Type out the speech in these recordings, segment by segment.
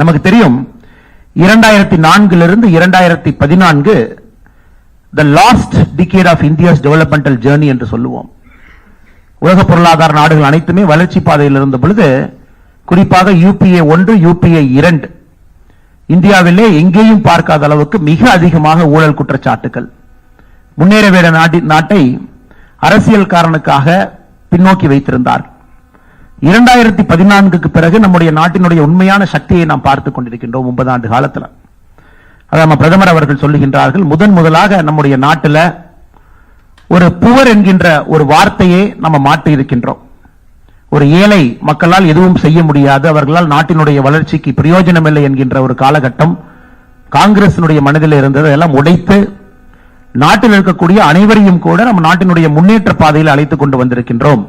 நமக்கு தெரியும் 2004 2014 the last decade of India's developmental journey என்று சொல்லுவோம். உலக பொருளாதார நாடுகள் அனைத்துமே வளர்ச்சி பாதையில் இருந்த பொழுது குறிப்பாக யூபிஏ 1 யூபிஏ 2 இந்தியாவிலே எங்கேயும் பார்க்காத அளவுக்கு மிக அதிகமாக ஊழல் குற்றச்சாட்டுகள் முன்னேற வேண்டிய நாட்டை அரசியல் காரணத்துக்காக பின்னோக்கி வைத்திருந்தார். 2014க்கு பிறகு நம்முடைய நாட்டினுடைய உண்மையான சக்தியை நாம் பார்த்துக் கொண்டிருக்கின்றோம். 9 ஆண்டு காலத்தில் அதை நம்ம பிரதமர் அவர்கள் சொல்லுகின்றார்கள், முதலாக நம்முடைய நாட்டில் ஒரு புவர் என்கின்ற ஒரு வார்த்தையை நம்ம மாற்றி இருக்கின்றோம். ஒரு ஏழை மக்களால் எதுவும் செய்ய முடியாது, அவர்களால் நாட்டினுடைய வளர்ச்சிக்கு பிரயோஜனம் இல்லை என்கின்ற ஒரு காலகட்டம் காங்கிரசினுடைய மனதில் இருந்தது. எல்லாம் உடைத்து நாட்டில் இருக்கக்கூடிய அனைவரையும் கூட நம்ம நாட்டினுடைய முன்னேற்ற பாதையில் அழைத்துக் கொண்டு வந்திருக்கின்றோம்.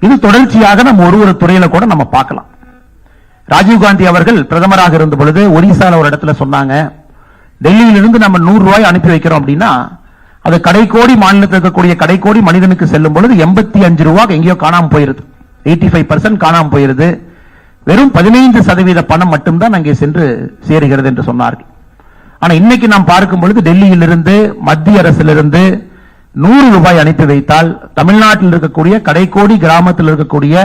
இது தொடர்ச்சியாக நம்ம ஒரு துறையில கூட நம்ம பார்க்கலாம். ராஜீவ்காந்தி அவர்கள் பிரதமராக இருந்த பொழுது ஒரிசால ஒரு இடத்துல சொன்னாங்க, டெல்லியிலிருந்து நம்ம 100 ரூபாய் அனுப்பி வைக்கிறோம் அப்படின்னா அது கடைக்கோடி மாநிலத்தில் இருக்கக்கூடிய கடைக்கோடி மனிதனுக்கு செல்லும் பொழுது 85 ரூபாய் எங்கேயோ காணாம போயிருது, 85% காணாம போயிருது. வெறும் 15% பணம் மட்டும்தான் அங்கே சென்று சேருகிறது என்று சொன்னார்கள். ஆனா இன்னைக்கு நாம் பார்க்கும் பொழுது டெல்லியிலிருந்து மத்திய அரசிலிருந்து 100 ரூபாய் அனுப்பி வைத்தால் தமிழ்நாட்டில் இருக்கக்கூடிய கடைக்கோடி கிராமத்தில் இருக்கக்கூடிய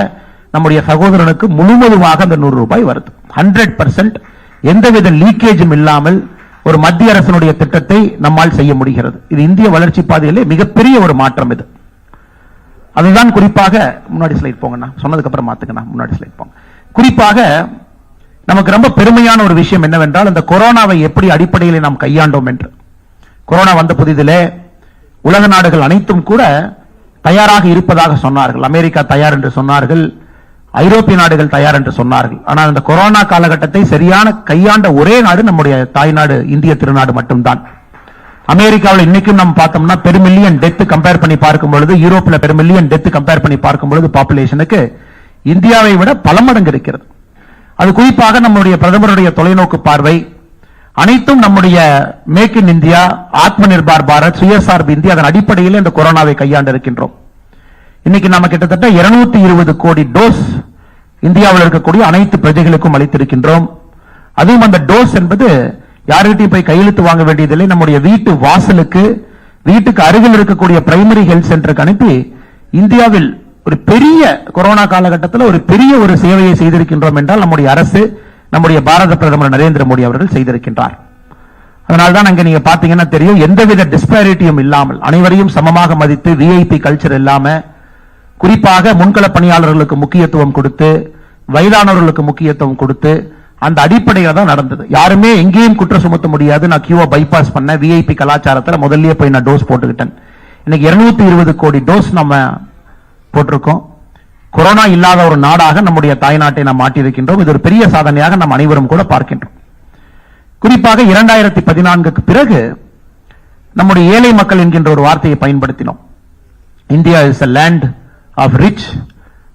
நம்முடைய சகோதரனுக்கு முழுவதுமாக அந்த 100 ரூபாய் வருது. 100% எந்தவித லீக்கேஜும் இல்லாமல் ஒரு மத்திய அரசினுடைய திட்டத்தை நம்மால் செய்ய முடிகிறது. இது இந்திய வளர்ச்சி பாதையிலே மிகப்பெரிய ஒரு மாற்றம். இது அதுதான் குறிப்பாக முன்னாடி ஸ்லைட் போங்கண்ணா, சொன்னதுக்கு அப்புறம் மாத்துக்கண்ணா, முன்னாடி ஸ்லைட் போங்க. குறிப்பாக நமக்கு ரொம்ப பெருமையான ஒரு விஷயம் என்னவென்றால் இந்த கொரோனாவை எப்படி அடிப்படையில் நாம் கையாண்டோம் என்று. கொரோனா வந்த புதிதிலே உலக நாடுகள் அனைத்தும் கூட தயாராக இருப்பதாக சொன்னார்கள். அமெரிக்கா தயார் என்று சொன்னார்கள், ஐரோப்பிய நாடுகள் தயார் என்று சொன்னார்கள். ஆனால் இந்த கொரோனா காலகட்டத்தை சரியான கையாண்ட ஒரே நாடு நம்முடைய தாய்நாடு இந்திய திருநாடு மட்டும்தான். அமெரிக்காவில் இன்னைக்கும் நம்ம பார்த்தோம்னா பெருமில்லியன் டெத் கம்பேர் பண்ணி பார்க்கும் பொழுது, யூரோப்ல பெருமில்லியன் டெத் கம்பேர் பண்ணி பார்க்கும் பொழுது பாப்புலேஷனுக்கு இந்தியாவை விட பல மடங்கு இருக்கிறது. அது குறிப்பாக நம்முடைய பிரதமருடைய தொலைநோக்கு பார்வை அனைத்தும் நம்முடைய மேக் இன் இந்தியா, ஆத்ம நிர்பார் பாரத், சுயசார்பு இந்தியா, அதன் அடிப்படையில் இந்த கொரோனாவை கையாண்டு இருக்கின்றோம். இன்னைக்கு நாம கிட்டத்தட்ட 220 கோடி டோஸ் இந்தியாவில் இருக்கக்கூடிய அனைத்து பிரஜைகளுக்கும் அளித்திருக்கின்றோம். அதுவும் அந்த டோஸ் என்பது யாருகிட்டையும் போய் கையெழுத்து வாங்க வேண்டியதில்லை, நம்முடைய வீட்டு வாசலுக்கு, வீட்டுக்கு அருகில் இருக்கக்கூடிய பிரைமரி ஹெல்த் சென்டருக்கு அனுப்பி இந்தியாவில் ஒரு பெரிய கொரோனா காலகட்டத்தில் ஒரு பெரிய ஒரு சேவையை செய்திருக்கின்றோம் என்றால் நம்முடைய அரசு, நம்முடைய பாரத பிரதமர் நரேந்திர மோடி அவர்கள் செய்திருக்கின்றார். அதனால்தான் அங்க நீங்க பாத்தீங்கன்னா தெரியும், எந்தவித டிஸ்பாரிட்டியும் இல்லாமல் அனைவரையும் சமமாக மதித்து விஐபி கல்ச்சர் இல்லாம குறிப்பாக முன்கள பணியாளர்களுக்கு முக்கியத்துவம் கொடுத்து வயதானவர்களுக்கு முக்கியத்துவம் கொடுத்து அந்த அடிப்படையில் தான் நடந்தது. யாருமே எங்கேயும் குற்றம் சுமத்த முடியாது, நான் கியூவை பைபாஸ் பண்ண விஐபி கலாச்சாரத்தில் முதல்லயே போய் நான் டோஸ் போட்டுக்கிட்டேன். இன்னைக்கு 220 கோடி டோஸ் நம்ம போட்டிருக்கோம். கொரோனா இல்லாத ஒரு நாடாக நம்முடைய தாய்நாட்டை நாம் மாற்றியிருக்கின்றோம். இது ஒரு பெரிய சாதனையாக நாம் அனைவரும் கூட பார்க்கின்றோம். குறிப்பாக 2014க்கு பிறகு நம்முடைய ஏழை மக்கள் என்கின்ற ஒரு வார்த்தையை பயன்படுத்தினோம். India is a land of rich,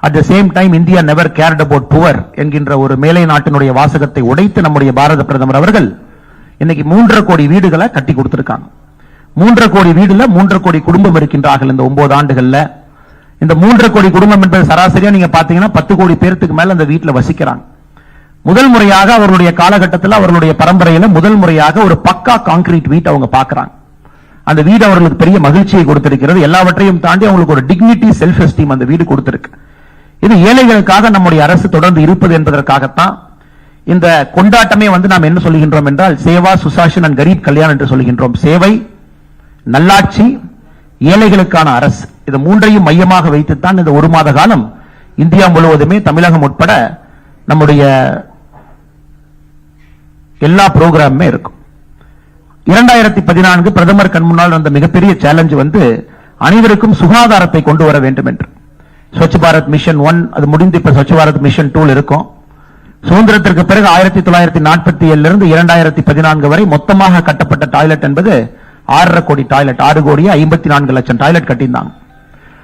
at the same time India never cared about poor என்கின்ற ஒரு மேலை நாட்டினுடைய வாசகத்தை உடைத்து நம்முடைய பாரத பிரதமர் அவர்கள் இன்னைக்கு 3.5 கோடி வீடுகளை கட்டி கொடுத்திருக்காங்க. 3.5 கோடி வீடுல 3.5 கோடி குடும்பம் இருக்கின்றார்கள். இந்த 9 ஆண்டுகள்ல இந்த 3.5 கோடி குடும்பம் என்பது சராசரியா நீங்க பாத்தீங்கன்னா 10 கோடி பேருக்கு மேல அந்த வீட்டுல வசிக்கிறாங்க. முதல் முறையாக அவர்களுடைய காலகட்டத்தில் அவர்களுடைய பரம்பரையில முதல் முறையாக ஒரு பக்கா கான்கிரீட் வீட்டை அவங்க பாக்குறாங்க. அந்த வீடு அவர்களுக்கு பெரிய மகிழ்ச்சியை கொடுத்திருக்கிறது. எல்லாவற்றையும் தாண்டி அவங்களுக்கு ஒரு டிக்னிட்டி, செல்ஃப் எஸ்டீம் அந்த வீடு கொடுத்திருக்கு. இது ஏழைகளுக்காக நம்முடைய அரசு தொடர்ந்து இருப்பது என்பதற்காகத்தான் இந்த கொண்டாட்டமே நாம் என்ன சொல்லுகின்றோம் என்றால் சேவா, சுசாசன் அண்ட் கரீப் கல்யாண் என்று சொல்லுகின்றோம். சேவை, நல்லாட்சி, ஏழைகளுக்கான அரசு, இது மூன்றையும் மையமாக வைத்துத்தான் இந்த 1 மாத காலம் இந்தியா முழுவதுமே தமிழகம் உட்பட நம்முடைய எல்லா புரோகிராமுமே இருக்கும். 2014 பிரதமர் கண் முன்னால் அந்த மிகப்பெரிய சேலஞ்ச் அனைவருக்கும் சுகாதாரத்தை கொண்டு வர வேண்டும் என்று. ஸ்வச் பாரத் மிஷன் 1 அது முடிந்து இப்ப ஸ்வச் பாரத் மிஷன் 2 இருக்கும். சுதந்திரத்திற்கு பிறகு 1947 இருந்து 2014 வரை மொத்தமாக கட்டப்பட்ட டாய்லெட் என்பது 6.5 கோடி டாய்லெட், 6 கோடியே 54 லட்சம் டாய்லெட் கட்டியிருந்தாங்க.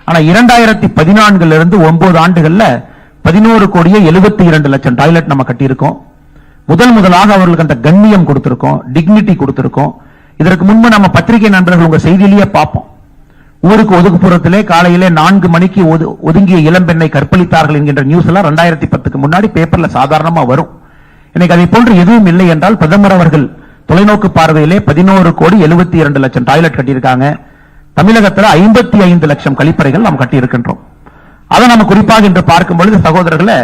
ஆனா 2014 இருந்து 9 ஆண்டுகள்ல 11 கோடியே 72 லட்சம் டாய்லெட் நம்ம கட்டியிருக்கோம். முதலாக அவர்களுக்கு அந்த கண்ணியம் கொடுத்திருக்கோம், டிக்னிட்டி கொடுத்திருக்கோம். இதற்கு முன்பு நம்ம பத்திரிகை நண்பர்கள் உங்க செய்தியிலேயே பார்ப்போம், ஊருக்கு ஒதுக்குப்புறத்திலே காலையிலே 4 மணிக்கு ஒதுங்கிய இளம்பெண்ணை கற்பழித்தார்கள் என்கின்ற நியூஸ் எல்லாம் 2010 முன்னாடி பேப்பர்ல சாதாரணமா வரும். இன்னைக்கு அதை போன்று எதுவும் இல்லை என்றால் பிரதமர் அவர்கள் தொலைநோக்கு பார்வையிலே 11,72 லட்சம் டாய்லெட் கட்டியிருக்காங்க. தமிழகத்தில் 55 லட்சம் கழிப்பறைகள் நாம் கட்டியிருக்கின்றோம். அதை நம்ம குறிப்பாக இன்று பார்க்கும் பொழுது சகோதரர்களே,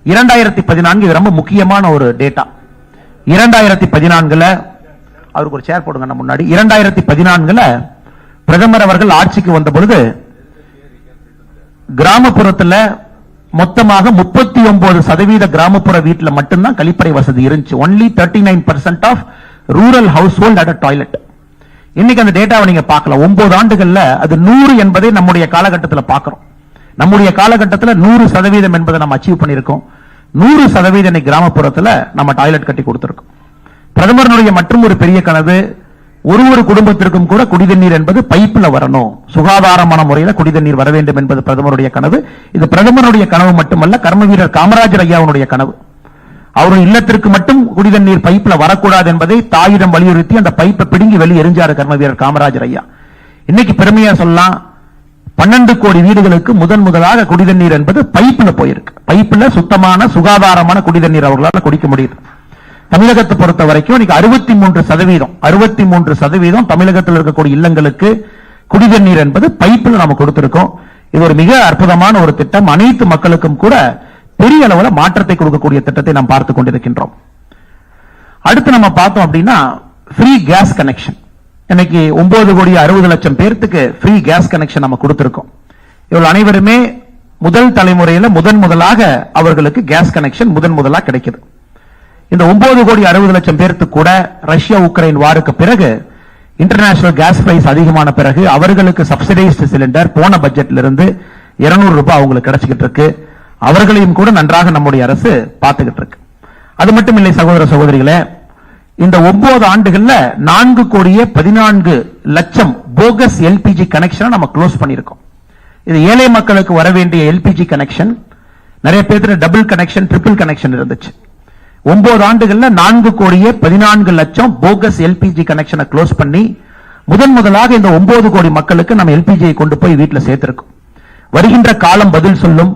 2014 இது ரொம்ப முக்கியமான ஒரு டேட்டா. 2014 அவருக்கு ஒரு சேர் போடுங்க முன்னாடி. 2014 பிரதமர் அவர்கள் ஆட்சிக்கு வந்த பொழுது கிராமப்புறத்தில் மொத்தமாக 39% கிராமப்புற வீட்டில் மட்டும்தான் கழிப்பறை வசதி இருந்துச்சு. only 39% of rural household at toilet. இன்னைக்கு அந்த டேட்டாவை நீங்க பார்க்கலாம். 9 ஆண்டுகள்ல அது 100 என்பதை நம்முடைய காலகட்டத்தில் பார்க்கிறோம். நம்முடைய காலகட்டத்தில் 100% என்பதை நம்ம அச்சீவ் பண்ணியிருக்கோம். 100% கிராமப்புறத்தில் நம்ம டாய்லெட் கட்டி கொடுத்திருக்கோம். பிரதமருடைய மற்றும் ஒரு பெரிய கனவு, ஒரு குடும்பத்திற்கும் கூட குடிதண்ணீர் என்பது பைப்ல வரணும், சுகாதாரமான முறையில் குடிதண்ணீர் வர வேண்டும் என்பது பிரதமருடைய கனவு. இது பிரதமருடைய கனவு மட்டுமல்ல, கர்ம வீரர் காமராஜர் ஐயாவுடைய கனவு. அவருடைய இல்லத்திற்கு மட்டும் குடிதண்ணீர் பைப்ல வரக்கூடாது என்பதை தாயிடம் வலியுறுத்தி அந்த பைப்பை பிடுங்கி வெளியே எரிஞ்சாரு கர்ம வீரர் காமராஜர் ஐயா. இன்னைக்கு பெருமையா சொல்லலாம், 12 கோடி வீடுகளுக்கு முதலாக குடிதண்ணீர் என்பது பைப்ல போயிருக்கு. பைப்ல சுத்தமான சுகாதாரமான குடிதண்ணீர் அவர்களால் குடிக்க முடியுது. தமிழகத்தை பொறுத்த வரைக்கும் 63% தமிழகத்தில் இருக்கக்கூடிய இல்லங்களுக்கு குடிதண்ணீர் என்பது பைப்பில் நாம கொடுத்திருக்கோம். இது ஒரு மிக அற்புதமான ஒரு திட்டம். அனைத்து மக்களுக்கும் கூட பெரிய அளவில் மாற்றத்தை கொடுக்கக்கூடிய திட்டத்தை நாம் பார்த்துக் கொண்டிருக்கின்றோம். அடுத்து நம்ம பார்த்தோம் அப்படின்னா ஃப்ரீ கேஸ் கனெக்ஷன். இன்னைக்கு 9,60,00,000 பேருக்கு ஃப்ரீ கேஸ் கனெக்ஷன் நம்ம கொடுத்திருக்கோம். இவர்கள் அனைவருமே முதல் தலைமுறையில் முதலாக அவர்களுக்கு கேஸ் கனெக்ஷன் முதலாக கிடைக்குது. இந்த 9,60,00,000 பேருக்கு கூட ரஷ்யா உக்ரைன் வாருக்கு பிறகு இன்டர்நேஷனல் கேஸ் பிரைஸ் அதிகமான பிறகு அவர்களுக்கு சப்சிடைஸ்டு சிலிண்டர் போன பட்ஜெட்ல இருந்து 200 ரூபாய் அவங்களுக்கு கிடைச்சிட்டு இருக்கு. அவர்களையும் கூட நன்றாக நம்முடைய அரசு பார்த்துக்கிட்டு இருக்கு. அது மட்டும் இல்லை சகோதர சகோதரிகளே, இந்த 9 ஆண்டுகள்ல 4,14,00,000 போகஸ் எல்பிஜி கனெக்ஷன் நம்ம க்ளோஸ் பண்ணிருக்கோம். இது ஏழை மக்களுக்கு வர வேண்டிய எல்பிஜி கனெக்ஷன். நிறைய பேருக்கு டபுள் கனெக்ஷன், ட்ரிபிள் கனெக்ஷன் இருந்துச்சு. 9 ஆண்டுகள்ல 4,14,00,000 போகஸ் எல்பிஜி கனெக்ஷனை க்ளோஸ் பண்ணி முதலாக இந்த 9 கோடி மக்களுக்கு நம்ம எல்பிஜியை கொண்டு போய் வீட்டில் சேர்த்திருக்கோம். வருகின்ற காலம் பதில் சொல்லும்.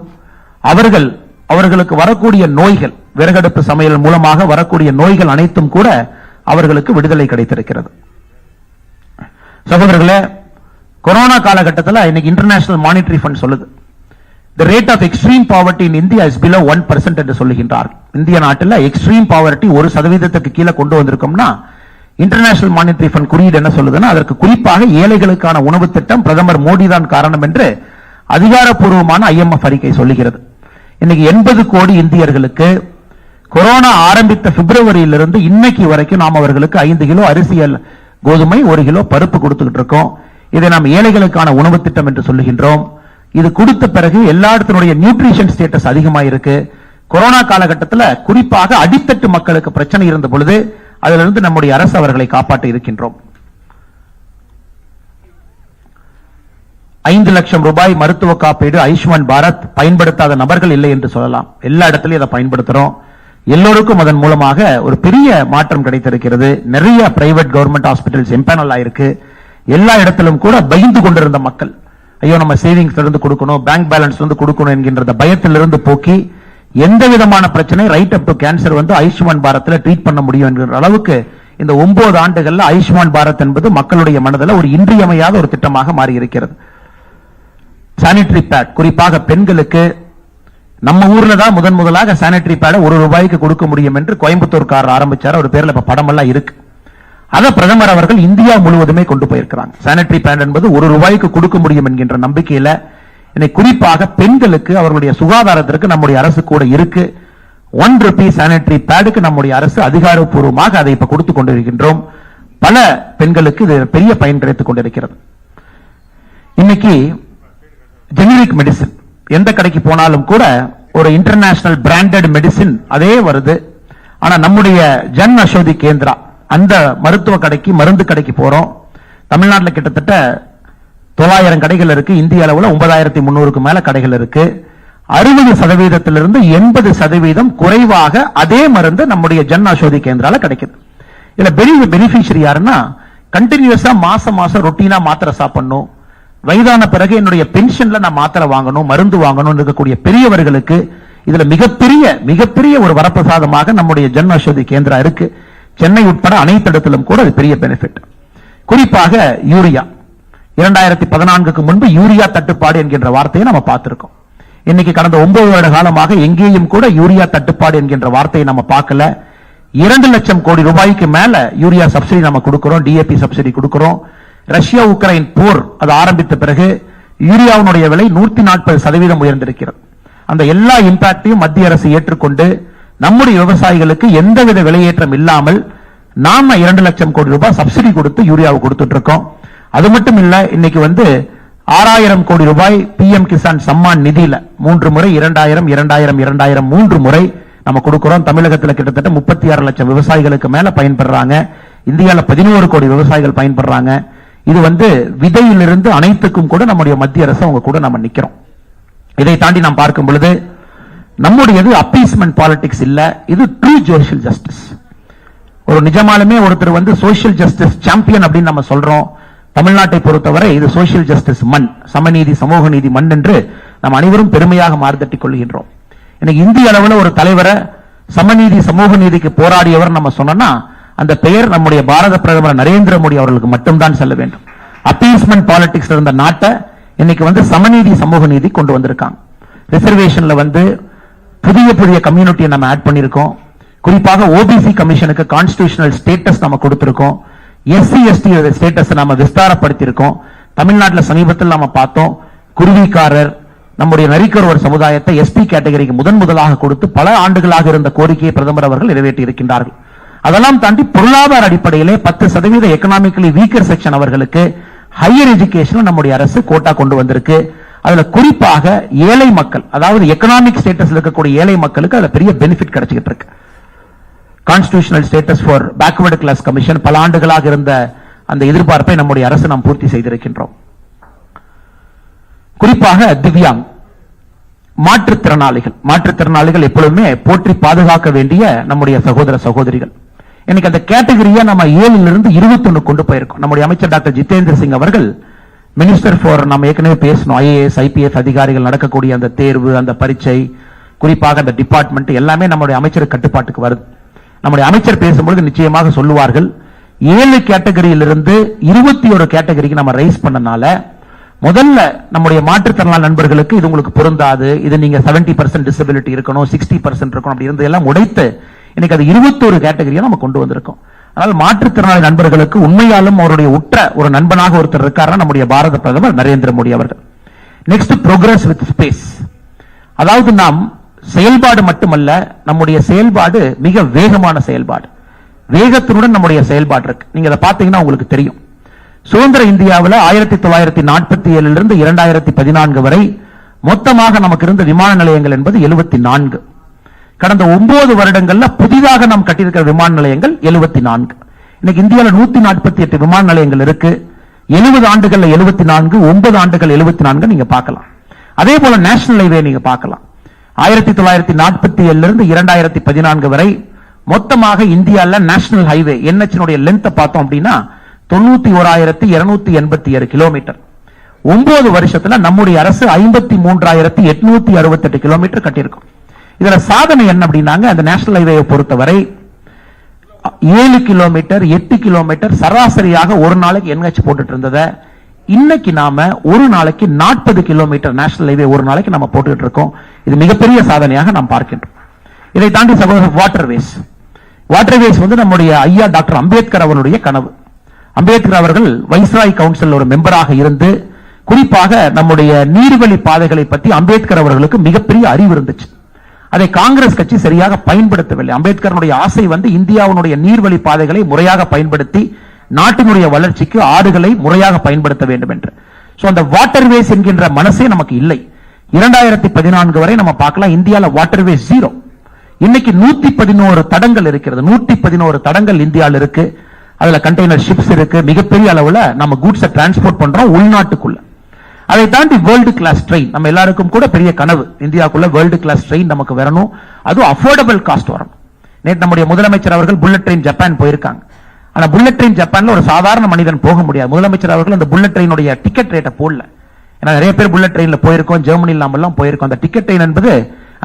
அவர்களுக்கு வரக்கூடிய நோய்கள், விறகடுப்பு சமையல் மூலமாக வரக்கூடிய நோய்கள் அனைத்தும் கூட அவர்களுக்கு விடுதலை கிடைத்திருக்கிறது. சகோதரர்களே, கொரோனா காலகட்டத்தில் இன்னைக்கு இன்டர்நேஷனல் மானிட்டரி ஃபண்ட் சொல்லுது, the rate of extreme poverty in India is below 1% என்று சொல்லுகின்றார். இந்திய நாட்டில் எக்ஸ்ட்ரீம் பாவர்ட்டி 1% கீழே கொண்டு வந்திருக்கோம்னா இன்டர்நேஷனல் மானிட்டரி ஃபண்ட் குறியீடு என்ன சொல்லுதுன்னா, அதற்கு குறிப்பாக ஏழைகளுக்கான உணவு திட்டம் பிரதமர் மோடி தான் காரணம் என்று அதிகாரப்பூர்வமான IMF அறிக்கை சொல்லுகிறது. இன்னைக்கு 80 கோடி இந்தியர்களுக்கு கொரோனா ஆரம்பித்த பிப்ரவரியிலிருந்து இன்னைக்கு வரைக்கும் நாம் அவர்களுக்கு 5 கிலோ அரிசி, கோதுமை, 1 கிலோ பருப்பு கொடுத்துக்கிட்டு இருக்கோம். இதை நாம் ஏழைகளுக்கான உணவு திட்டம் என்று சொல்லுகின்றோம். இது கொடுத்த பிறகு எல்லா இடத்தினுடைய நியூட்ரிஷன் ஸ்டேட்டஸ் அதிகமாக இருக்கு. கொரோனா காலகட்டத்தில் குறிப்பாக அடித்தட்டு மக்களுக்கு பிரச்சனை இருந்த பொழுது அதிலிருந்து நம்முடைய அரசு அவர்களை காப்பாற்ற இருக்கின்றோம். 5 லட்சம் ரூபாய் மருத்துவ காப்பீடு ஆயுஷ்மான் பாரத் பயன்படுத்தாத நபர்கள் இல்லை என்று சொல்லலாம். எல்லா இடத்திலையும் அதை பயன்படுத்துறோம். எல்லோருக்கும் அதன் மூலமாக ஒரு பெரிய மாற்றம் கிடைத்திருக்கிறது. நிறைய பிரைவேட் கவர்மெண்ட் ஹாஸ்பிட்டல்ஸ் எம்பேனல் ஆயிருக்கு. எல்லா இடத்திலும் கூட பயந்து கொண்டிருந்த மக்கள், ஐயோ நம்ம சேவிங்ஸ் இருந்து கொடுக்கணும், பேங்க் பேலன்ஸ் வந்து கொடுக்கணும் என்கின்ற பயத்திலிருந்து போக்கி எந்த விதமான பிரச்சனை ரைட் அப் டு கேன்சர் வந்து ஆயுஷ்மான் பாரத்ல ட்ரீட் பண்ண முடியும் என்கிற அளவுக்கு இந்த 9 ஆண்டுகள்ல ஆயுஷ்மான் பாரத் என்பது மக்களுடைய மனதில் ஒரு இன்றியமையாத ஒரு திட்டமாக மாறி இருக்கிறது. சானிட்டரி பேட் குறிப்பாக பெண்களுக்கு நம்ம ஊர்ல தான் முதலாக சானிட்டரி பேட 1 ரூபாய்க்கு கொடுக்க முடியும் என்று கோயம்புத்தூர்காரர் ஆரம்பிச்சார். ஒரு பேர்ல இப்ப படம் எல்லாம் இருக்கு. அதை பிரதமர் அவர்கள் இந்தியா முழுவதுமே கொண்டு போயிருக்கிறாங்க. சானிட்டரி பேட் என்பது 1 ரூபாய்க்கு கொடுக்க முடியும் என்கின்ற நம்பிக்கையில இன்னைக்கு குறிப்பாக பெண்களுக்கு அவர்களுடைய சுகாதாரத்திற்கு நம்முடைய அரசு கூட இருக்கு. 1 ரூபி சானிட்டரி பேடுக்கு நம்முடைய அரசு அதிகாரப்பூர்வமாக அதை இப்ப கொடுத்துக் கொண்டிருக்கின்றோம். பல பெண்களுக்கு இது பெரிய பயன் கிடைத்துக் கொண்டிருக்கிறது. இன்னைக்கு ஜெனரிக் மெடிசின் எந்த கடைக்கு போனாலும் கூட ஒரு இன்டர்நேஷனல் பிராண்டட் மெடிசின் அதே வருது. ஆனா நம்முடைய ஜன் அஷோதி கேந்திரா அந்த மருத்துவ கடைக்கு, மருந்து கடைக்கு போறோம். தமிழ்நாட்டில் கிட்டத்தட்ட 900 கடைகள் இருக்கு. இந்திய அளவில் 9300க்கு மேல கடைகள் இருக்கு. 60%இலிருந்து 80% குறைவாக அதே மருந்து நம்முடைய ஜன் அஷோதி கேந்திரால கிடைக்குது. இதுல பெரிய பெனிஃபிஷியரி யாருன்னா, கண்டினியூஸா மாசம் ரொட்டீனா மாத்திரை சாப்பிடணும், வயதான பிறகு என்னுடைய பென்ஷன்ல நான் மாத்திரை வாங்கணும், மருந்து வாங்கணும் இருக்கக்கூடிய பெரியவர்களுக்கு இதுல மிகப்பெரிய ஒரு வரப்பிரசாதமாக நம்முடைய ஜன் ஔஷதி கேந்திரா இருக்கு. சென்னை உட்பட அனைத்து இடத்திலும் கூட அது பெரிய பெனிஃபிட். குறிப்பாக யூரியா, 2014க்கு முன்பு யூரியா தட்டுப்பாடு என்கின்ற வார்த்தையை நம்ம பார்த்திருக்கோம். இன்னைக்கு கடந்த 9 வருட காலமாக எங்கேயும் கூட யூரியா தட்டுப்பாடு என்கின்ற வார்த்தையை நம்ம பார்க்கல. 2 லட்சம் கோடி ரூபாய்க்கு மேல யூரியா சப்சிடி நம்ம கொடுக்கிறோம், டிஏபி சப்சிடி கொடுக்கிறோம். ரஷ்யா உக்ரைன் போர் அது ஆரம்பித்த பிறகு யூரியாவுடைய விலை 140% உயர்ந்திருக்கிறது. அந்த எல்லா இம்பாக்டையும் மத்திய அரசு ஏற்றுக்கொண்டு நம்முடைய விவசாயிகளுக்கு எந்தவித விலையேற்றம் இல்லாமல் நாம 2 லட்சம் கோடி ரூபாய் சப்சிடி கொடுத்து யூரியாவை கொடுத்துட்டு இருக்கோம். அது மட்டும் இல்ல, இன்னைக்கு 6000 கோடி ரூபாய் PM கிசான் சம்மான் நிதியில 3 முறை 2000 2000 2000 3 முறை நம்ம கொடுக்கிறோம். தமிழகத்தில் கிட்டத்தட்ட 36 லட்சம் விவசாயிகளுக்கு மேல பயன்படுறாங்க. இந்தியாவில் 11 கோடி விவசாயிகள் பயன்படுறாங்க. இது விதையிலிருந்து அனைத்துக்கும் கூட நம்முடைய மத்திய அரசு அவங்க கூட நம்ம நிக்கிறோம். இதை தாண்டி நாம் பார்க்கும் பொழுது நம்முடையது அப்பீஸ்மெண்ட் பாலிடிக்ஸ் இல்ல, இது ட்ரூ சோஷியல் ஜஸ்டிஸ். ஒரு நிஜமாலுமே ஒருத்தர் சோஷியல் ஜஸ்டிஸ் சாம்பியன் அப்படின்னு நம்ம சொல்றோம். தமிழ்நாட்டை பொறுத்தவரை இது சோஷியல் ஜஸ்டிஸ் மண், சமநீதி சமூக நீதி மண் என்று நாம் அனைவரும் பெருமையாக மாறுதட்டிக் கொள்கின்றோம். இன்னைக்கு இந்திய அளவில் ஒரு தலைவரை சமநீதி சமூக நீதிக்கு போராடியவர் நம்ம சொன்னா அந்த பெயர் நம்முடைய பாரத பிரதமர் நரேந்திர மோடி அவர்களுக்கு மட்டும்தான் செல்ல வேண்டும். அப்பீஸ்மெண்ட் பாலிடிக்ஸ் இருந்த நாட்டை இன்னைக்கு சமநீதி சமூக நீதி கொண்டு வந்திருக்காங்க. ரிசர்வேஷன்ல புதிய கம்யூனிட்டியை நம்ம ஆட் பண்ணிருக்கோம். குறிப்பாக ஓபிசி கமிஷனுக்கு கான்ஸ்டிடியூஷனல் ஸ்டேட்டஸ் நம்ம கொடுத்திருக்கோம். SC ST ஸ்டேட்டஸ் நாம விஸ்தாரப்படுத்தியிருக்கோம். தமிழ்நாட்டில் சமீபத்தில் நாம பார்த்தோம், குருவிக்காரர் நம்முடைய நரிக்கர் சமுதாயத்தை ST கேட்டகரிக்கு முதலாக கொடுத்து பல ஆண்டுகளாக இருந்த கோரிக்கையை பிரதமர் அவர்கள் நிறைவேற்றி இருக்கின்றார்கள். அதெல்லாம் தாண்டி பொருளாதார அடிப்படையிலே 10% எக்கனாமிக்கலி வீக்கர் செக்ஷன் அவர்களுக்கு ஹையர் எஜுகேஷன் நம்முடைய அரசு கோட்டா கொண்டு வந்திருக்கு. அதுல குறிப்பாக ஏழை மக்கள், அதாவது எக்கனாமிக் ஸ்டேட்டஸ்ல இருக்கக்கூடிய ஏழை மக்களுக்கு அதுல பெரிய பெனிஃபிட் கிடைச்சிட்டு இருக்கு. Constitutional status for backward class commission பல ஆண்டுகளாக இருந்த அந்த எதிர்பார்ப்பை நம்முடைய அரசு நாம் பூர்த்தி செய்திருக்கின்றோம். குறிப்பாக திவ்யாங் மாற்றுத்திறனாளிகள் எப்பொழுதுமே போற்றி பாதுகாக்க வேண்டிய நம்முடைய சகோதர சகோதரிகள். இன்னைக்கு அந்த கேட்டகரியை நம்ம 7 21 கொண்டு போயிருக்கோம். நம்முடைய அமைச்சர் டாக்டர் ஜிதேந்திர சிங் அவர்கள் மினிஸ்டர் ஃபார், நம்ம ஏற்கனவே பேசணும், IAS IPS அதிகாரிகள் நடக்கக்கூடிய அந்த தேர்வு, அந்த பரீட்சை, குறிப்பாக அந்த டிபார்ட்மெண்ட் எல்லாமே நம்முடைய அமைச்சர் கட்டுப்பாட்டுக்கு வருது. நம்முடைய அமைச்சர் பேசும்பொழுது நிச்சயமாக சொல்லுவார்கள், 7 கேட்டகரியிலிருந்து 21 கேட்டகரிக்கு நம்ம ரைஸ் பண்ணனால முதல்ல நம்முடைய மாற்றுத்திறனாளி நண்பர்களுக்கு இது உங்களுக்கு பொருந்தாது, இது நீங்க 70% டிசபிலிட்டி இருக்கணும், 60% இருக்கணும், அப்படி இருந்து எல்லாம் உடைத்து இன்னைக்கு அது 21 கேட்டகரியா நம்ம கொண்டு வந்திருக்கோம். அதனால் மாற்றுத்திறனாளி நண்பர்களுக்கு உண்மையாலும் அவருடைய உற்ற ஒரு நண்பனாக ஒருத்தர் இருக்காரு நம்முடைய பாரத பிரதமர் நரேந்திர மோடி அவர்கள். Next, progress with space. அதாவது நாம் செயல்பாடு மட்டுமல்ல, நம்முடைய செயல்பாடு மிக வேகமான செயல்பாடு, வேகத்துடன் நம்முடைய செயல்பாடு இருக்கு. நீங்க அதை பார்த்தீங்கன்னா உங்களுக்கு தெரியும். சுதந்திர இந்தியாவில் 1947 2014 வரை மொத்தமாக நமக்கு இருந்த விமான நிலையங்கள் என்பது 74. கடந்த 9 வருடங்கள்ல புதிதாக நாம் கட்டியிருக்கிற விமான நிலையங்கள் 74. இன்னைக்கு இந்தியாவில் 148 விமான நிலையங்கள் இருக்கு. 70 ஆண்டுகள்ல 74, 9 ஆண்டுகள் 74 நீங்க பார்க்கலாம். அதே போல நேஷனல் ஹைவே நீங்க பார்க்கலாம். 1947 2014 வரை மொத்தமாக இந்தியாவில் நேஷனல் ஹைவே NH லென்த் பார்த்தோம் அப்படின்னா 91,287 கிலோமீட்டர். 9 வருஷத்துல நம்முடைய அரசு 53,868 கிலோமீட்டர் கட்டியிருக்கும். இதுல சாதனை என்ன அப்படின்னாங்க, அந்த நேஷனல் ஹைவேயை பொறுத்தவரை 7 கிலோமீட்டர் 8 கிலோமீட்டர் சராசரியாக ஒரு நாளைக்கு NH போட்டுட்டு இருந்ததை இன்னைக்கு நாம ஒரு நாளைக்கு 40 கிலோமீட்டர் நேஷனல் ஹைவே ஒரு நாளைக்கு நம்ம போட்டுட்டு இருக்கோம். இது மிகப்பெரிய சாதனையாக நாம் பார்க்கின்றோம். இதை தாண்டி சகோதரர் வாட்டர்வேஸ் நம்முடைய ஐயா டாக்டர் அம்பேத்கர் அவருடைய கனவு. அம்பேத்கர் அவர்கள் வைஸ்ராய் கவுன்சில் ஒரு மெம்பராக இருந்து குறிப்பாக நம்முடைய நீர்வழி பாதைகளை பற்றி அம்பேத்கர் அவர்களுக்கு மிகப்பெரிய அறிவு இருந்துச்சு. அதை காங்கிரஸ் கட்சி சரியாக பயன்படுத்தவில்லை. அம்பேத்கருடைய ஆசை இந்தியாவுடைய நீர்வழி பாதைகளை முறையாக பயன்படுத்தி நாட்டினுடைய வளர்ச்சிக்கு ஆறுகளை முறையாக பயன்படுத்த வேண்டும் என்று. அந்த வாட்டர்வேஸ் என்கின்ற மனசே நமக்கு இல்லை. 2014 வரை நம்ம பார்க்கலாம், இந்தியாவில் வாட்டர்வேஸ் 0. இன்னைக்கு 111 தடங்கள் இருக்கிறது. 111 தடங்கள் இந்தியாவில் இருக்கு. அதுல கண்டெய்னர் ஷிப்ஸ் இருக்கு. மிகப்பெரிய அளவுல நம்ம கூட்ஸ் டிரான்ஸ்போர்ட் பண்றோம் உள்நாட்டுக்குள்ள. அதை தாண்டி வேர்ல்டு கிளாஸ் ட்ரெயின் நம்ம எல்லாருக்கும் கூட பெரிய கனவு, இந்தியாவுக்குள்ள வேர்ல்டு கிளாஸ் ட்ரெயின் நமக்கு வரணும், அது அஃபோர்டபிள் காஸ்ட் வரணும். நேற்று நம்முடைய முதலமைச்சர் அவர்கள் புல்லட் ட்ரெயின் ஜப்பான் போயிருக்காங்க. ஆனா புல்லட் ட்ரெயின் ஜப்பான்ல ஒரு சாதாரண மனிதன் போக முடியாது. முதலமைச்சர் அவர்கள் அந்த புல்லட் ட்ரெயினுடைய டிக்கெட் ரேட்டை போடல. ஏன்னா நிறைய பேர் புல்லட் ட்ரெயின்ல போயிருக்கோம், ஜெர்மனியில் நாம எல்லாம் போயிருக்கோம். அந்த டிக்கெட் ட்ரெயின் என்பது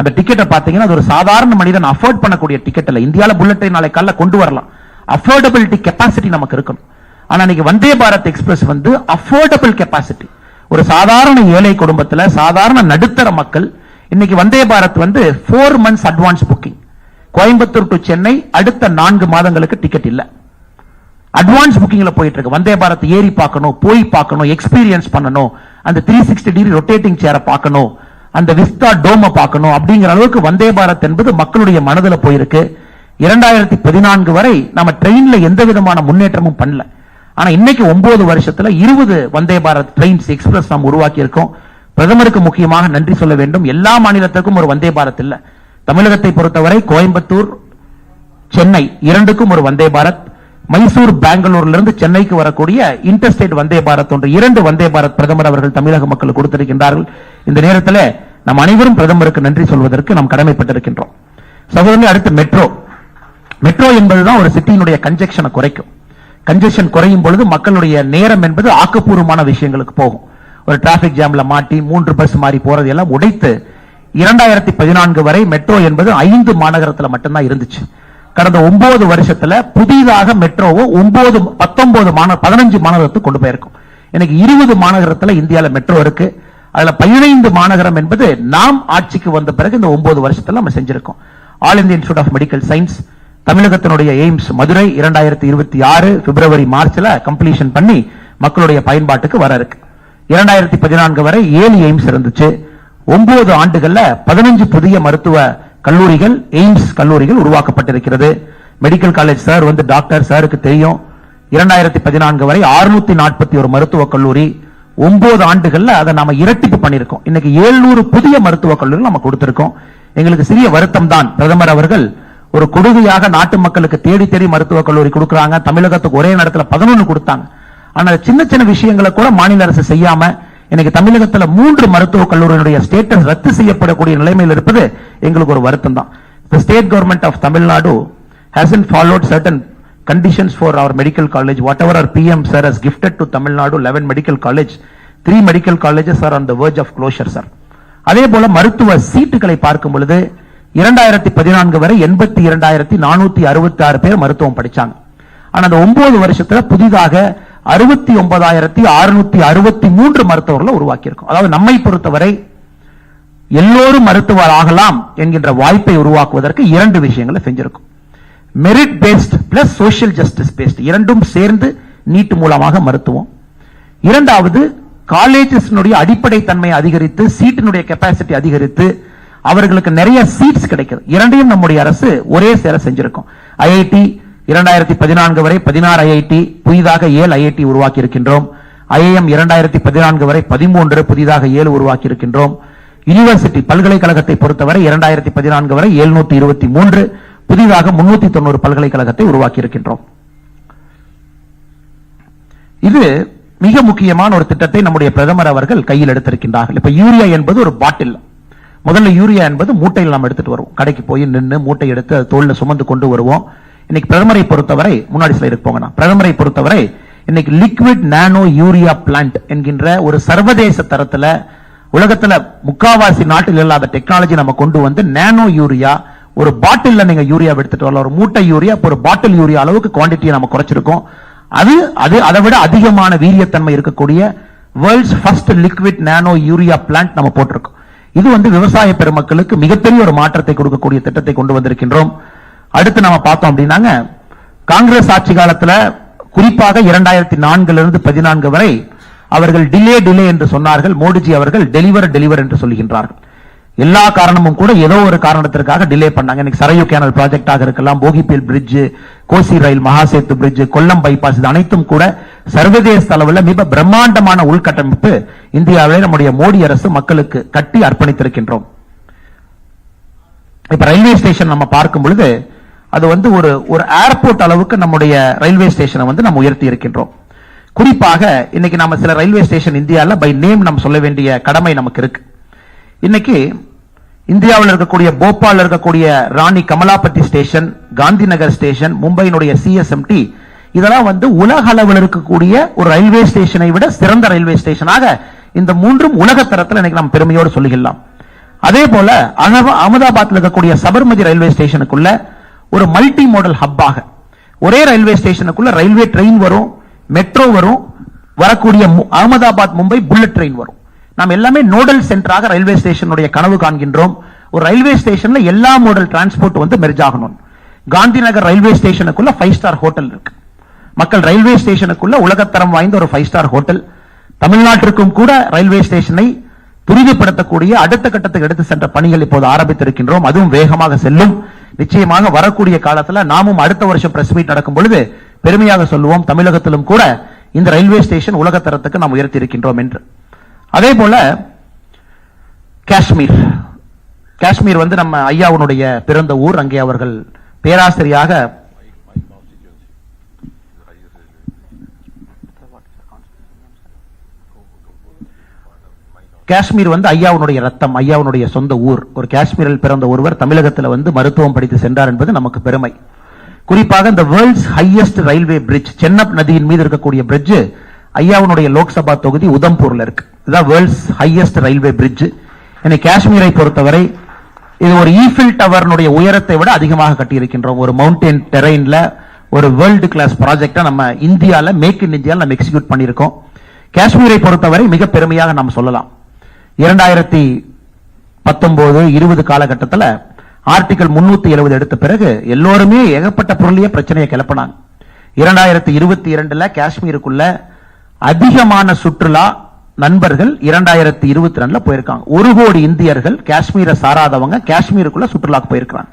அந்த டிக்கெட்டை பாத்தீங்கன்னா அது ஒரு சாதாரண மனிதன் அஃபோர்ட் பண்ணக்கூடிய டிக்கெட் இல்ல. இந்தியால புல்லட் ட்ரெயின் நாளை காலைல கொண்டு வரலாம், அஃபோர்டபிலிட்டி கெப்பாசிட்டி நமக்கு இருக்கணும். ஆனா இன்னைக்கு வந்தே பாரத் எக்ஸ்பிரஸ் வந்து அஃபோர்டபிள் கெப்பாசிட்டி. ஒரு சாதாரண ஏழை குடும்பத்துல சாதாரண நடுத்தர மக்கள் இன்னைக்கு வந்தே பாரத் வந்து 4 months advance booking. Coimbatore to Chennai அடுத்த 4 மாதங்களுக்கு டிக்கெட் இல்ல, அட்வான்ஸ் புக்கிங்ல போயிட்டு இருக்கு. வந்தே பாரத் ஏறி பார்க்கணும், போய் பார்க்கணும், எக்ஸ்பீரியன்ஸ் பண்ணணும், அந்த 360 டிகிரி ரொட்டேட்டிங் சேரை பார்க்கணும், அந்த விஸ்தா டோம பார்க்கணும் அப்படிங்கிற அளவுக்கு வந்தே பாரத் என்பது மக்களுடைய மனதில் போயிருக்கு. 2014 வரை நம்ம ட்ரெயின்ல எந்த விதமான முன்னேற்றமும் பண்ணல. ஆனா இன்னைக்கு 9 வருஷத்துல 20 வந்தே பாரத் ட்ரெயின்ஸ் எக்ஸ்பிரஸ் நாம் உருவாக்கி இருக்கோம். பிரதமருக்கு முக்கியமாக நன்றி சொல்ல வேண்டும். எல்லா மாநிலத்துக்கும் ஒரு வந்தே பாரத் இல்ல. தமிழகத்தை பொறுத்தவரை கோயம்புத்தூர் சென்னை இரண்டுக்கும் ஒரு வந்தே பாரத், மைசூர் பெங்களூர்ல இருந்து சென்னைக்கு வரக்கூடிய இன்டர்ஸ்டேட் வந்தே பாரத் ஒன்று 2 வந்தே பாரத் பிரதமர் அவர்கள் தமிழக மக்களுக்கு கொடுத்திருக்கின்றார்கள். இந்த நேரத்தில் நாம் அனைவரும் பிரதமருக்கு நன்றி சொல்வதற்கு நாம் கடமைப்பட்டிருக்கின்றோம். சகோதரர்களே, அடுத்து மெட்ரோ. மெட்ரோ என்பதுதான் ஒரு சிட்டியினுடைய கன்ஜெக்ஷனை குறைக்கும். கன்ஜெக்ஷன் குறையும் பொழுது மக்களுடைய நேரம் என்பது ஆக்கப்பூர்வமான விஷயங்களுக்கு போகும். ஒரு டிராபிக் ஜாம்ல மாட்டி 3 பஸ் மாறி போறது எல்லாம் உடைத்து 2014 வரை மெட்ரோ என்பது 5 மாநகரத்தில் மட்டும்தான் இருந்துச்சு. கடந்த 9 வருஷத்துல புதிதாக மெட்ரோவை 15 மாநகரத்துக்கு கொண்டு போயிருக்கும். எனக்கு 20 மாநகரத்துல இந்தியாவில் மெட்ரோ இருக்கு. அதுல 15 மாநகரம் என்பது நாம் ஆட்சிக்கு வந்த பிறகு இந்த 9 வருஷத்துல நம்ம செஞ்சிருக்கோம். All India Institute of Medical Science தமிழகத்தினுடைய எய்ம்ஸ் மதுரை 2026 பிப்ரவரி மார்ச்ல கம்ப்ளீஷன் பண்ணி மக்களுடைய பயன்பாட்டுக்கு வர இருக்கு. 2014 வரை 7 எய்ம்ஸ் இருந்துச்சு. 9 ஆண்டுகள்ல 15 புதிய மருத்துவ கல்லூரிகள், எய்ம்ஸ் கல்லூரிகள் உருவாக்கப்பட்டிருக்கிறது. மெடிக்கல் காலேஜ் சார் வந்து டாக்டர் சாருக்கு தெரியும். 2014 வரை 641 மருத்துவக் கல்லூரி, 9 ஆண்டுகள்ல அதை நாம இரட்டிப்பு பண்ணிருக்கோம். இன்னைக்கு 700 புதிய மருத்துவக் கல்லூரிகள் நம்ம கொடுத்திருக்கோம். எங்களுக்கு சிறிய வருத்தம் தான், பிரதமர் அவர்கள் ஒரு கொடுமையாக நாட்டு மக்களுக்கு தேடி தேடி மருத்துவக் கல்லூரி கொடுக்கறாங்க. தமிழகத்துக்கு ஒரே நேரத்துல 11 கொடுத்தாங்க. ஆனா சின்ன சின்ன விஷயங்களை கூட மாநில அரசு செய்யாம இன்னைக்கு தமிழகத்துல 3 மருத்துவக் கல்லூரியினுடைய ஸ்டேட்டஸ் ரத்து செய்யப்படக்கூடிய நிலைமையில் இருப்பது எங்களுக்கு ஒரு வருத்தம் தான். The state government of Tamil Nadu hasn't followed certain conditions for our medical college. Whatever our PM sir has gifted to Tamil Nadu 11 medical college, 3 medical colleges are on the verge of closure sir. அதே போல மருத்துவ சீட்டுகளை பார்க்கும் பொழுது 2014 வரை 82,466 பேர் மருத்துவம் படிச்சாங்க. ஆனா அந்த 9 வருஷத்துல புதிதாக 69,663 மருத்துவர்களை உருவாக்கி இருக்கும். அதாவது நம்மை பொறுத்தவரை எல்லோரும் மருத்துவர் ஆகலாம் என்கின்ற வாய்ப்பை உருவாக்குவதற்கு 2 விஷயங்களை செஞ்சிருக்கும். Merit based plus social justice based, இரண்டும் சேர்ந்து நீட் மூலமாக மருத்துவம். இரண்டாவது, காலேஜஸ் அடிப்படை தன்மை அதிகரித்து சீட்டினுடைய கெப்பாசிட்டி அதிகரித்து அவர்களுக்கு நிறைய சீட்ஸ் கிடைக்கிறது. இரண்டையும் நம்முடைய அரசு ஒரே சேர செஞ்சிருக்கும். ஐஐடி 2014 வரை 16 ஐஐடி, புதிதாக 7 ஐஐடி உருவாக்கி இருக்கின்றோம். ஐஐஎம் 2014 வரை 13, புதிதாக 7 உருவாக்கி இருக்கின்றோம். யூனிவர்சிட்டி பல்கலைக்கழகத்தை பொறுத்தவரை 2014 வரை 723, புதிதாக 390 பல்கலைக்கழகத்தை உருவாக்கி இருக்கின்றோம். இது மிக முக்கியமான ஒரு திட்டத்தை நம்முடைய பிரதமர் அவர்கள் கையில் எடுத்திருக்கின்றார்கள். இப்ப யூரியா என்பது ஒரு பாட்டில். முதல்ல யூரியா என்பது மூட்டையில் நாம் எடுத்துட்டு வருவோம். கடைக்கு போய் நின்று மூட்டை எடுத்து தோல்ல சுமந்து கொண்டு வருவோம். இன்னைக்கு பிரதமரை பொறுத்தவரை, முன்னாடி ஸ்லைடுக்கு போங்க, பிரதமரை பொறுத்தவரை இன்னைக்கு லிக்விட் நானோ யூரியா பிளான்ட் என்கின்ற ஒரு சர்வதேச தரத்துல உலகத்துல முக்காவாசி நாட்டில் இல்லாத டெக்னாலஜி நம்ம கொண்டு வந்து நானோ யூரியா ஒரு பாட்டில் நீங்க யூரியா எடுத்துட்டு வரலாம். ஒரு மூட்டை யூரியா ஒரு பாட்டில் யூரியா அளவுக்கு குவான்டிட்டியை நம்ம குறைச்சிருக்கோம். அதை விட அதிகமான வீரியத்தன்மை இருக்கக்கூடிய வேர்ல்ட்ஸ் ஃபர்ஸ்ட் லிக்விட் நானோ யூரியா பிளான்ட் நம்ம போட்டிருக்கோம். இது வந்து விவசாய பெருமக்களுக்கு மிகப்பெரிய ஒரு மாற்றத்தை கொடுக்கக்கூடிய திட்டத்தை கொண்டு வந்திருக்கின்றோம். அடுத்து நம்ம பார்த்தோம் அப்படின்னாங்க, காங்கிரஸ் ஆட்சி காலத்துல குறிப்பாக 2004 14 வரை அவர்கள் டிலே என்று சொன்னார்கள். மோடிஜி அவர்கள் டெலிவர் என்று சொல்லுகின்றார்கள். எல்லா காரணமும் கூட ஏதோ ஒரு காரணத்திற்காக டிலே பண்ணாங்க. இன்னைக்கு சரையு கேனல் ப்ராஜெக்டாக இருக்கலாம், போகிபீல் பிரிட்ஜ், கோசி ரயில் மகாசேத்து பிரிட்ஜ், கொல்லம் பைபாஸ், இது அனைத்தும் கூட சர்வதேச அளவில் மிக பிரம்மாண்டமான உள்கட்டமைப்பு இந்தியாவிலே நம்முடைய மோடி அரசு மக்களுக்கு கட்டி அர்ப்பணித்திருக்கின்றோம். இப்ப ரயில்வே ஸ்டேஷன் நம்ம பார்க்கும் பொழுது அது வந்து ஒரு ஏர்போர்ட் அளவுக்கு நம்முடைய ரயில்வே ஸ்டேஷனை வந்து நம்ம உயர்த்தி இருக்கின்றோம். குறிப்பாக இன்னைக்கு நம்ம சில ரயில்வே ஸ்டேஷன் இந்தியாவில் பை நேம் நம்ம சொல்ல வேண்டிய கடமை நமக்கு இருக்கு. இன்னைக்கு இந்தியாவில் இருக்கக்கூடிய போபால் இருக்கக்கூடிய ராணி Kamalapati station, Gandhi Nagar station, மும்பையினுடைய CSMT, இதெல்லாம் உலக அளவில் இருக்கக்கூடிய ஒரு ரயில்வே ஸ்டேஷனை விட சிறந்த ரயில்வே ஸ்டேஷனாக இந்த மூன்றும் உலக தரத்தில் இன்னைக்கு நாம் பெருமையோடு சொல்லிக்கலாம். அதே போல அகமதாபாத்தில் இருக்கக்கூடிய சபர்மதி ரயில்வே ஸ்டேஷனுக்குள்ள ஒரு மல்டி மாடல் ஹப்பாக ஒரே ரயில்வே ஸ்டேஷனுக்குள்ள ரயில்வே ட்ரெயின் வரும், மெட்ரோ வரும், வரக்கூடிய அகமதாபாத் மும்பை புல்லட் ட்ரெயின் வரும். நாம் எல்லாமே நோடல் சென்டராக ரயில்வே ஸ்டேஷனுடைய கனவு காண்கின்றோம். ஒரு ரயில்வே ஸ்டேஷன்ல எல்லா மாடல் டிரான்ஸ்போர்ட் மெர்ஜ் ஆகணும். Gandhi Nagar railway ஸ்டேஷனுக்குள்ள 5 star hotel இருக்கு. மக்கள் ரயில்வே ஸ்டேஷனுக்குள்ள உலகத்தரம் வாய்ந்த ஒரு 5 ஸ்டார் ஹோட்டல். தமிழ்நாட்டிற்கும் கூட ரயில்வே ஸ்டேஷனை துரிதப்படுத்தக்கூடிய அடுத்த கட்டத்துக்கு எடுத்து சென்ற பணிகள் இப்போது ஆரம்பித்திருக்கின்றோம். அதுவும் வேகமாக செல்லும். நிச்சயமாக வரக்கூடிய காலத்தில் நாமும் அடுத்த வருஷம் பிரஸ் மீட் நடக்கும் பொழுது பெருமையாக சொல்லுவோம், தமிழகத்திலும் கூட இந்த ரயில்வே ஸ்டேஷன் உலகத்தரத்துக்கு நாம் உயர்த்தி இருக்கின்றோம் என்று. அதே போல காஷ்மீர் நம்ம ஐயாவுடைய பிறந்த ஊர். அங்கே அவர்கள் பேராசிரியாக காஷ்மீர் ஐயாவுடைய ரத்தம், ஐயாவுடைய சொந்த ஊர். ஒரு காஷ்மீரில் பிறந்த ஒருவர் தமிழகத்தில் மருத்துவம் படித்து சென்றார் என்பது நமக்கு பெருமை. குறிப்பாக இந்த வேர்ல்ட்ஸ் ஹையஸ்ட் ரயில்வே பிரிட்ஜ், சென்னப் நதியின் மீது இருக்கக்கூடிய பிரிட்ஜ் ஐயாவுடைய லோக்சபா தொகுதி உதம்பூர்ல இருக்கு. இதுதான் வேர்ல்ட்ஸ் ஹையஸ்ட் ரயில்வே பிரிட்ஜ். இன்னைக்கு காஷ்மீரை பொறுத்தவரை இது ஒரு ஈஃபில் டவர்னுடைய உயரத்தை விட அதிகமாக கட்டியிருக்கின்றோம். ஒரு மவுண்டன் டெரெயின்ல ஒரு வேர்ல்டு கிளாஸ் ப்ராஜெக்டை நம்ம இந்தியால மேக் இன் இந்தியாவில் நம்ம எக்ஸிக்யூட் பண்ணியிருக்கோம். காஷ்மீரை பொறுத்தவரை மிக பெருமையாக நாம் சொல்லலாம். 2019-20 காலகட்டத்தில் ஆர்டிகல் 370 எடுத்த பிறகு எல்லோருமே ஏகப்பட்ட பொருளிய பிரச்சனையை கிளப்பினாங்க. 2022 காஷ்மீருக்குள்ள அதிகமான சுற்றுலா நண்பர்கள் 2022 போயிருக்காங்க. 1 கோடி இந்தியர்கள் காஷ்மீரை சாராதவங்க காஷ்மீருக்குள்ள சுற்றுலாக்கு போயிருக்காங்க.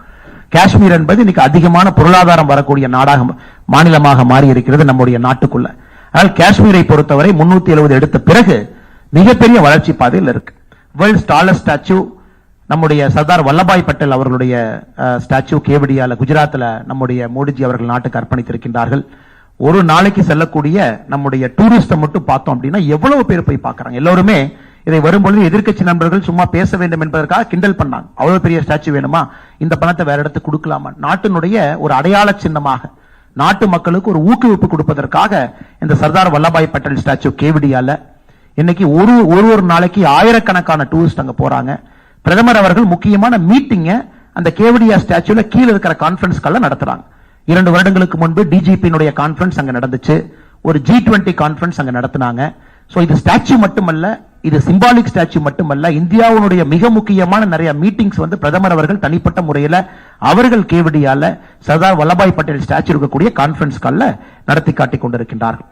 காஷ்மீர் என்பது இன்னைக்கு அதிகமான பொருளாதாரம் வரக்கூடிய நாடாக மாநிலமாக மாறி இருக்கிறது நம்முடைய நாட்டுக்குள்ள. ஆனால் காஷ்மீரை பொறுத்தவரை 370 எடுத்த பிறகு மிகப்பெரிய வளர்ச்சி பாதையில் இருக்கு. வேர்ல்ட்ஸ் டாலஸ்ட் ஸ்டாச்சு நம்முடைய சர்தார் வல்லபாய் பட்டேல் அவர்களுடைய ஸ்டாச்சு கேவடியால குஜராத்தில் நம்முடைய மோடிஜி அவர்கள் நாட்டுக்கு அர்ப்பணித்திருக்கின்றார்கள். ஒரு நாளைக்கு செல்லக்கூடிய நம்முடைய டூரிஸ்ட மட்டும் பார்த்தோம் அப்படின்னா எவ்வளவு பேர் போய் பார்க்கறாங்க. எல்லாருமே இதை வரும்பொழுது எதிர்க்கட்சி நண்பர்கள் சும்மா பேச வேண்டும் என்பதற்காக கிண்டல் பண்ணாங்க. அவ்வளவு பெரிய ஸ்டாச்சு வேணுமா, இந்த பணத்தை வேற இடத்துக்கு கொடுக்கலாமா? நாட்டினுடைய ஒரு அடையாள சின்னமாக நாட்டு மக்களுக்கு ஒரு ஊக்குவிப்பு கொடுப்பதற்காக இந்த சர்தார் வல்லபாய் பட்டேல் ஸ்டாச்சு கேவடியால இன்னைக்கு ஒரு நாளைக்கு ஆயிரக்கணக்கான டூரிஸ்ட் அங்க போறாங்க. பிரதமர் அவர்கள் முக்கியமான மீட்டிங்க அந்த கேவடியா ஸ்டாச்சுல கீழே இருக்கிற கான்பரன்ஸ் கால்ல நடத்துறாங்க. 2 வருடங்களுக்கு முன்பு டிஜிபியினுடைய கான்பரன்ஸ் அங்க நடந்துச்சு. ஒரு G20 கான்பரன்ஸ் அங்க நடத்தினாங்க. சோ இது ஸ்டாச்சு மட்டுமல்ல, இது சிம்பாலிக் ஸ்டாச்சு மட்டுமல்ல, இந்தியாவுடைய மிக முக்கியமான நிறைய மீட்டிங்ஸ் பிரதமர் அவர்கள் தனிப்பட்ட முறையில் அவர்கள் கேவடியால சர்தார் வல்லபாய் பட்டேல் ஸ்டாச்சு இருக்கக்கூடிய கான்பரன்ஸ் கால்ல நடத்தி காட்டிக் கொண்டிருக்கின்றார்கள்.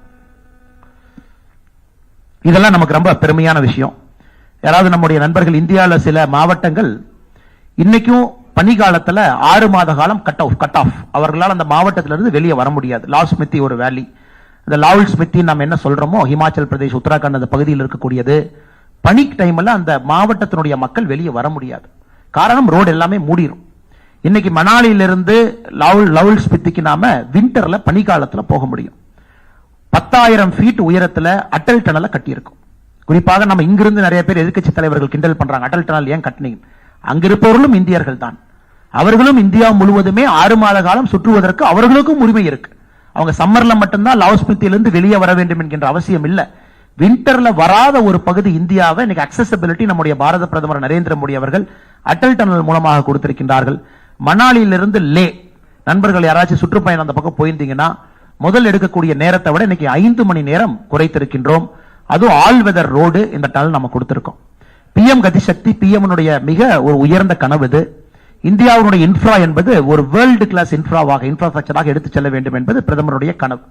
இதெல்லாம் நமக்கு ரொம்ப பெருமையான விஷயம். யாராவது நம்முடைய நண்பர்கள் இந்தியாவில் சில மாவட்டங்கள் இன்னைக்கும் பனிகாலத்தில் 6 மாத காலம் கட் ஆஃப் அவர்களால் அந்த மாவட்டத்திலிருந்து வெளியே வர முடியாது. லால் ஸ்மித்தி ஒரு வேலி, இந்த லால் ஸ்மித்தி நம்ம என்ன சொல்றோமோ ஹிமாச்சல் பிரதேஷ் உத்தராகண்ட் அந்த பகுதியில் இருக்கக்கூடியது, பனி டைம்ல அந்த மாவட்டத்தினுடைய மக்கள் வெளியே வர முடியாது. காரணம் ரோடு எல்லாமே மூடிடும். இன்னைக்கு மணாலியிலிருந்து லால் ஸ்மித்திக்கு நாம விண்டர்ல பனிக்காலத்தில் போக முடியும். 10,000 ஃபீட் உயரத்துல அட்டல் டனலை கட்டியிருக்கும். குறிப்பாக நம்ம இங்கிருந்து நிறைய பேர் எதிர்க்கட்சி தலைவர்கள் கிண்டல் பண்றாங்க, அட்டல் டனல் ஏன் கட்டினீங்க? அங்கிருப்பவர்களும் இந்தியர்கள் தான். அவர்களும் இந்தியா முழுவதுமே 6 மாத காலம் சுற்றுவதற்கு அவர்களுக்கும் உரிமை இருக்கு. அவங்க சம்மர்ல மட்டும்தான் லாஸ்மித்தியிலிருந்து வெளியே வர வேண்டும் என்கின்ற அவசியம் இல்ல. விண்டர்ல வராத ஒரு பகுதி இந்தியாவை இன்னைக்கு அக்சசபிலிட்டி நம்முடைய பாரத பிரதமர் நரேந்திர மோடி அவர்கள் அட்டல் டனல் மூலமாக கொடுத்திருக்கின்றார்கள். மணாலியிலிருந்து லே நண்பர்கள் யாராச்சும் சுற்றுப்பயணம் அந்த பக்கம் போயிருந்தீங்கன்னா முதல் எடுக்கக்கூடிய நேரத்தை விட இன்னைக்கு 5 மணி நேரம் குறைத்திருக்கின்றோம். அதுவும் ஆல் வெதர் ரோடு இந்த டனல் நம்ம கொடுத்திருக்கோம். PM கதிசக்தி PM மிக ஒரு உயர்ந்த கனவு இது. இந்தியாவுடைய இன்ஃப்ரா என்பது ஒரு வேர்ல்டு கிளாஸ் இன்ஃப்ராஸ்ட்ரக்சராக எடுத்து செல்ல வேண்டும் என்பது பிரதமருடைய கனவு.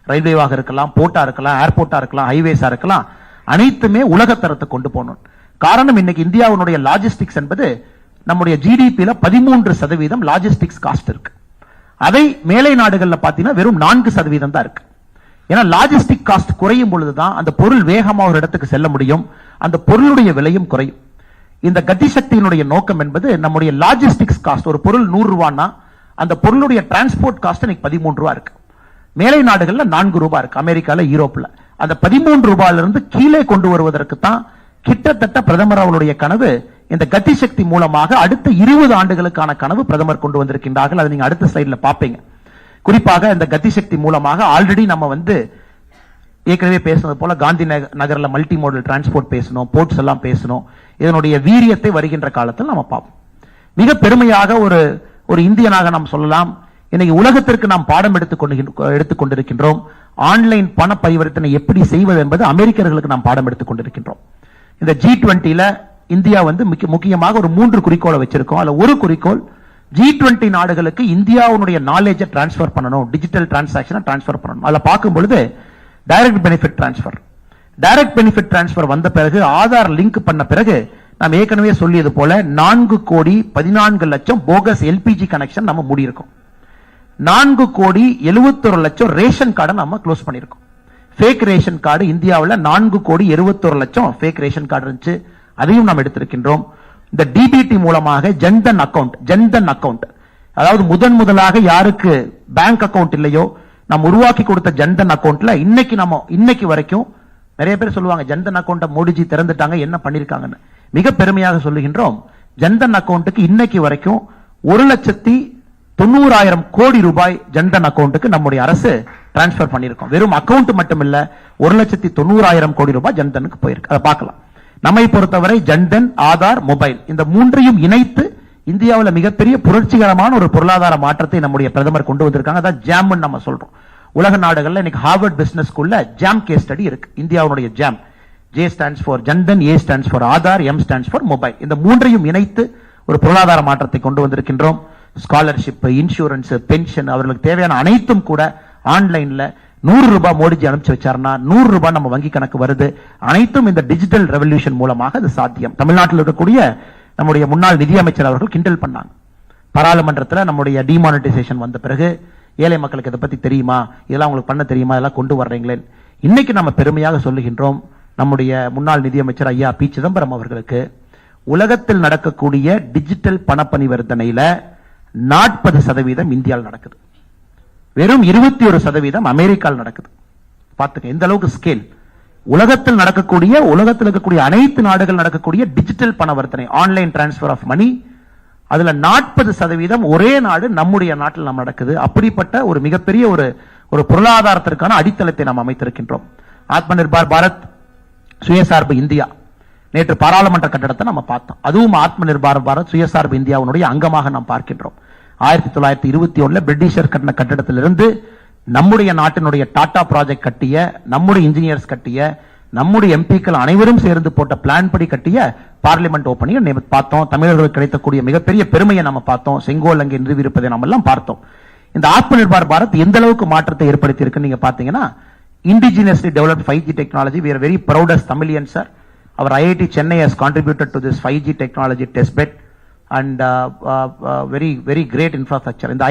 ரயில்வேவாக இருக்கலாம், போர்ட்டா இருக்கலாம், ஏர்போர்ட்டா இருக்கலாம், ஹைவேஸா இருக்கலாம், அனைத்துமே உலகத்தரத்தை கொண்டு போகணும். காரணம் இன்னைக்கு இந்தியாவுடைய லாஜிஸ்டிக்ஸ் என்பது நம்முடைய GDP-ல 13% லாஜிஸ்டிக்ஸ் காஸ்ட் இருக்கு. அதை மேலை நாடுகள்ல பாத்தீங்கன்னா வெறும் 4% தான் இருக்கு. ஏன்னா லாஜிஸ்டிக் காஸ்ட் குறையும் பொழுதுதான் அந்த பொருள் வேகமாக ஒரு இடத்துக்கு செல்ல முடியும், அந்த பொருளுடைய விலையும் குறையும். இந்த கதிசக்தியினுடைய நோக்கம் என்பது நம்முடைய லாஜிஸ்டிக்ஸ் காஸ்ட், ஒரு பொருள் 100 ரூபாய்னா அந்த பொருளுடைய டிரான்ஸ்போர்ட் காஸ்ட் இன்னைக்கு 13 ரூபாய் இருக்கு. மேலை நாடுகள்ல 4 ரூபாய் இருக்கு, அமெரிக்கால யூரோப்ல. அந்த 13 ரூபாயிலிருந்து கீழே கொண்டு வருவதற்கு தான் கிட்டத்தட்ட பிரதமர் அவருடைய கனவு. இந்த கதிசக்தி மூலமாக அடுத்த 20 ஆண்டுகளுக்கான கனவு பிரதமர் கொண்டு வந்திருக்கின்றார்கள். அதை நீங்க அடுத்த ஸ்லைட்ல பாப்பீங்க. குறிப்பாக இந்த கதிசக்தி மூலமாக ஆல்ரெடி நம்ம வந்து ஏற்கனவே பேசுனது போல காந்தி நகர்ல மல்டி மோடல் டிரான்ஸ்போர்ட் பேசணும், போர்ட்ஸ் எல்லாம் பேசணும். இதனுடைய வீரியத்தை வருகின்ற காலத்தில் நம்ம பார்ப்போம். மிக பெருமையாக ஒரு இந்தியனாக நாம் சொல்லலாம், இன்னைக்கு உலகத்திற்கு நாம் பாடம் எடுத்துக்கொண்டிருக்கின்றோம். ஆன்லைன் பண பரிவர்த்தனை எப்படி செய்வது என்பது அமெரிக்கர்களுக்கு நாம் பாடம் எடுத்துக் கொண்டிருக்கின்றோம். இந்த G20ல இந்தியா வந்து முக்கியமாக ஒரு 3 குறிக்கோளை வச்சிருக்கோம். அதுல ஒரு குறிக்கோள் G20 நாடுகளுக்கு இந்தியாவுடைய நாலேஜை டிரான்ஸ்பர் பண்ணணும், டிஜிட்டல் டிரான்சாக்சனை டிரான்ஸ்பர் பண்ணணும். அதுல பார்க்கும் பொழுது டைரக்ட் பெனிஃபிட் டிரான்ஸ்பர் வந்த பிறகு, ஆதார் லிங்க் பண்ண பிறகு, நாம் ஏற்கனவே சொல்லியது போல 4,14,00,000 போகஸ் எல்பிஜி கனெக்ஷன் நம்ம மூடியிருக்கோம். 4,71,00,000 ரேஷன் கார்டை நம்ம க்ளோஸ் பண்ணியிருக்கோம். ஃபேக் ரேஷன் கார்டு இந்தியாவில் 4,71,00,000 ஃபேக் ரேஷன் கார்டு இருந்துச்சு, அதையும் நாம் எடுத்திருக்கின்றோம். இந்த டிபிடி மூலமாக ஜன்தன் அக்கவுண்ட், அதாவது முதலாக யாருக்கு பேங்க் அக்கவுண்ட் இல்லையோ நாம் உருவாக்கி கொடுத்த ஜன்தன் அக்கவுண்ட்ல இன்னைக்கு வரைக்கும் நிறைய பேர் சொல்லுவாங்க ஜன்தன் அக்கவுண்ட மோடிஜி திறந்துட்டாங்க, என்ன பண்ணிருக்காங்கன்னு. மிக பெருமையாக சொல்லுகின்றோம், ஜன்தன் அக்கவுண்ட்டுக்கு இன்னைக்கு வரைக்கும் 1,90,000 கோடி ரூபாய் ஜன்தன் அக்கவுண்ட்டுக்கு நம்முடைய அரசு டிரான்ஸ்பர் பண்ணிருக்கோம். வெறும் அக்கவுண்ட் மட்டும் இல்ல, 1,90,000 கோடி ரூபாய் ஜன்தனுக்கு போயிருக்கு. அதை பார்க்கலாம். நம்மை பொறுத்தவரை ஜன்தன், ஆதார், மொபைல் இந்த மூன்றையும் இணைத்து இந்தியாவில் மிகப்பெரிய புரட்சிகரமான ஒரு பொருளாதார மாற்றத்தை நம்முடைய பிரதமர் கொண்டு வந்திருக்காங்க. அதான் ஜாம் நம்ம சொல்றோம். உலக நாடுகள்ல இன்னைக்கு ஹார்வர்ட் பிசினஸ் ஸ்கூல்ல ஜாம் கேஸ் ஸ்டடி இருக்கு. இந்தியாவுடைய jam, J stands for Jan Dhan, A stands for Aadhaar, M stands for mobile. இந்த மூன்றையும் இணைத்து ஒரு பொருளாதார மாற்றத்தை கொண்டு வந்திருக்கின்றோம். ஸ்காலர்ஷிப், இன்சூரன்ஸ், பென்ஷன், அவர்களுக்கு தேவையான அனைத்தும் கூட ஆன்லைன்ல 100 ரூபாய் மோடிஜி அனுப்பிச்சு வச்சாருன்னா 100 ரூபாய் நம்ம வங்கி கணக்கு வருது. அனைத்தும் இந்த டிஜிட்டல் ரெவல்யூஷன் மூலமாக அது சாத்தியம். தமிழ்நாட்டில் இருக்கக்கூடிய நம்முடைய முன்னாள் நிதியமைச்சர் அவர்கள் கிண்டல் பண்ணாங்க. பாராளுமன்றத்தில் நம்முடைய டிமானிட்டைசேஷன் வந்த பிறகு ஏழை மக்களுக்கு இதை பத்தி தெரியுமா, இதெல்லாம் உங்களுக்கு பண்ண தெரியுமா, இதெல்லாம் கொண்டு வர்றீங்களே. இன்னைக்கு நம்ம பெருமையாக சொல்லுகின்றோம், நம்முடைய முன்னாள் நிதியமைச்சர் ஐயா பி சிதம்பரம் அவர்களுக்கு உலகத்தில் நடக்கக்கூடிய டிஜிட்டல் பண பரிவர்த்தனையில 40% இந்தியாவில் நடக்குது, வெறும் 21% அமெரிக்காவில் நடக்குது. பார்த்துக்க எந்த அளவுக்கு ஸ்கேல். உலகத்தில் இருக்கக்கூடிய அனைத்து நாடுகள் நடக்கக்கூடிய டிஜிட்டல் பணவர்த்தனை, ஆன்லைன் டிரான்ஸ்பர் ஆஃப் மணி, அதுல 40% ஒரே நாடு நம்முடைய நாட்டில் நம்ம நடக்குது. அப்படிப்பட்ட ஒரு மிகப்பெரிய ஒரு பொருளாதாரத்திற்கான அடித்தளத்தை நாம் அமைத்திருக்கின்றோம். ஆத்ம நிர்பார் பாரத், சுயசார்பு இந்தியா, நேற்று பாராளுமன்ற கட்டடத்தை நம்ம பார்த்தோம். அதுவும் ஆத்ம நிர்பார் பாரத், சுயசார்பு இந்தியாவுடைய அங்கமாக நாம் பார்க்கின்றோம். 1921 பிரிட்டிஷர் கட்டின கட்டடத்திலிருந்து நம்முடைய நாட்டினுடைய டாடா ப்ராஜெக்ட் கட்டிய, நம்முடைய இன்ஜினியர்ஸ் கட்டிய, நம்முடைய எம்பிக்கள் அனைவரும் சேர்ந்து போட்ட பிளான் படி கட்டிய பார்லிமெண்ட் ஓபனிங் பார்த்தோம். தமிழர்களுக்கு கிடைக்கக்கூடிய மிகப்பெரிய பெருமையை நம்ம பார்த்தோம். செங்கோல் அங்கே நிறுவியிருப்பதை நம்ம எல்லாம் பார்த்தோம். இந்த ஆத்ம நிர்பார் பாரத் எந்த அளவுக்கு மாற்றத்தை ஏற்படுத்தி இருக்கு நீங்க பாத்தீங்கன்னா, indigenously developed 5G technology. We are very proud as Tamilians, sir. Our IIT Chennai has contributed to this 5G technology testbed and very great infrastructure. இந்த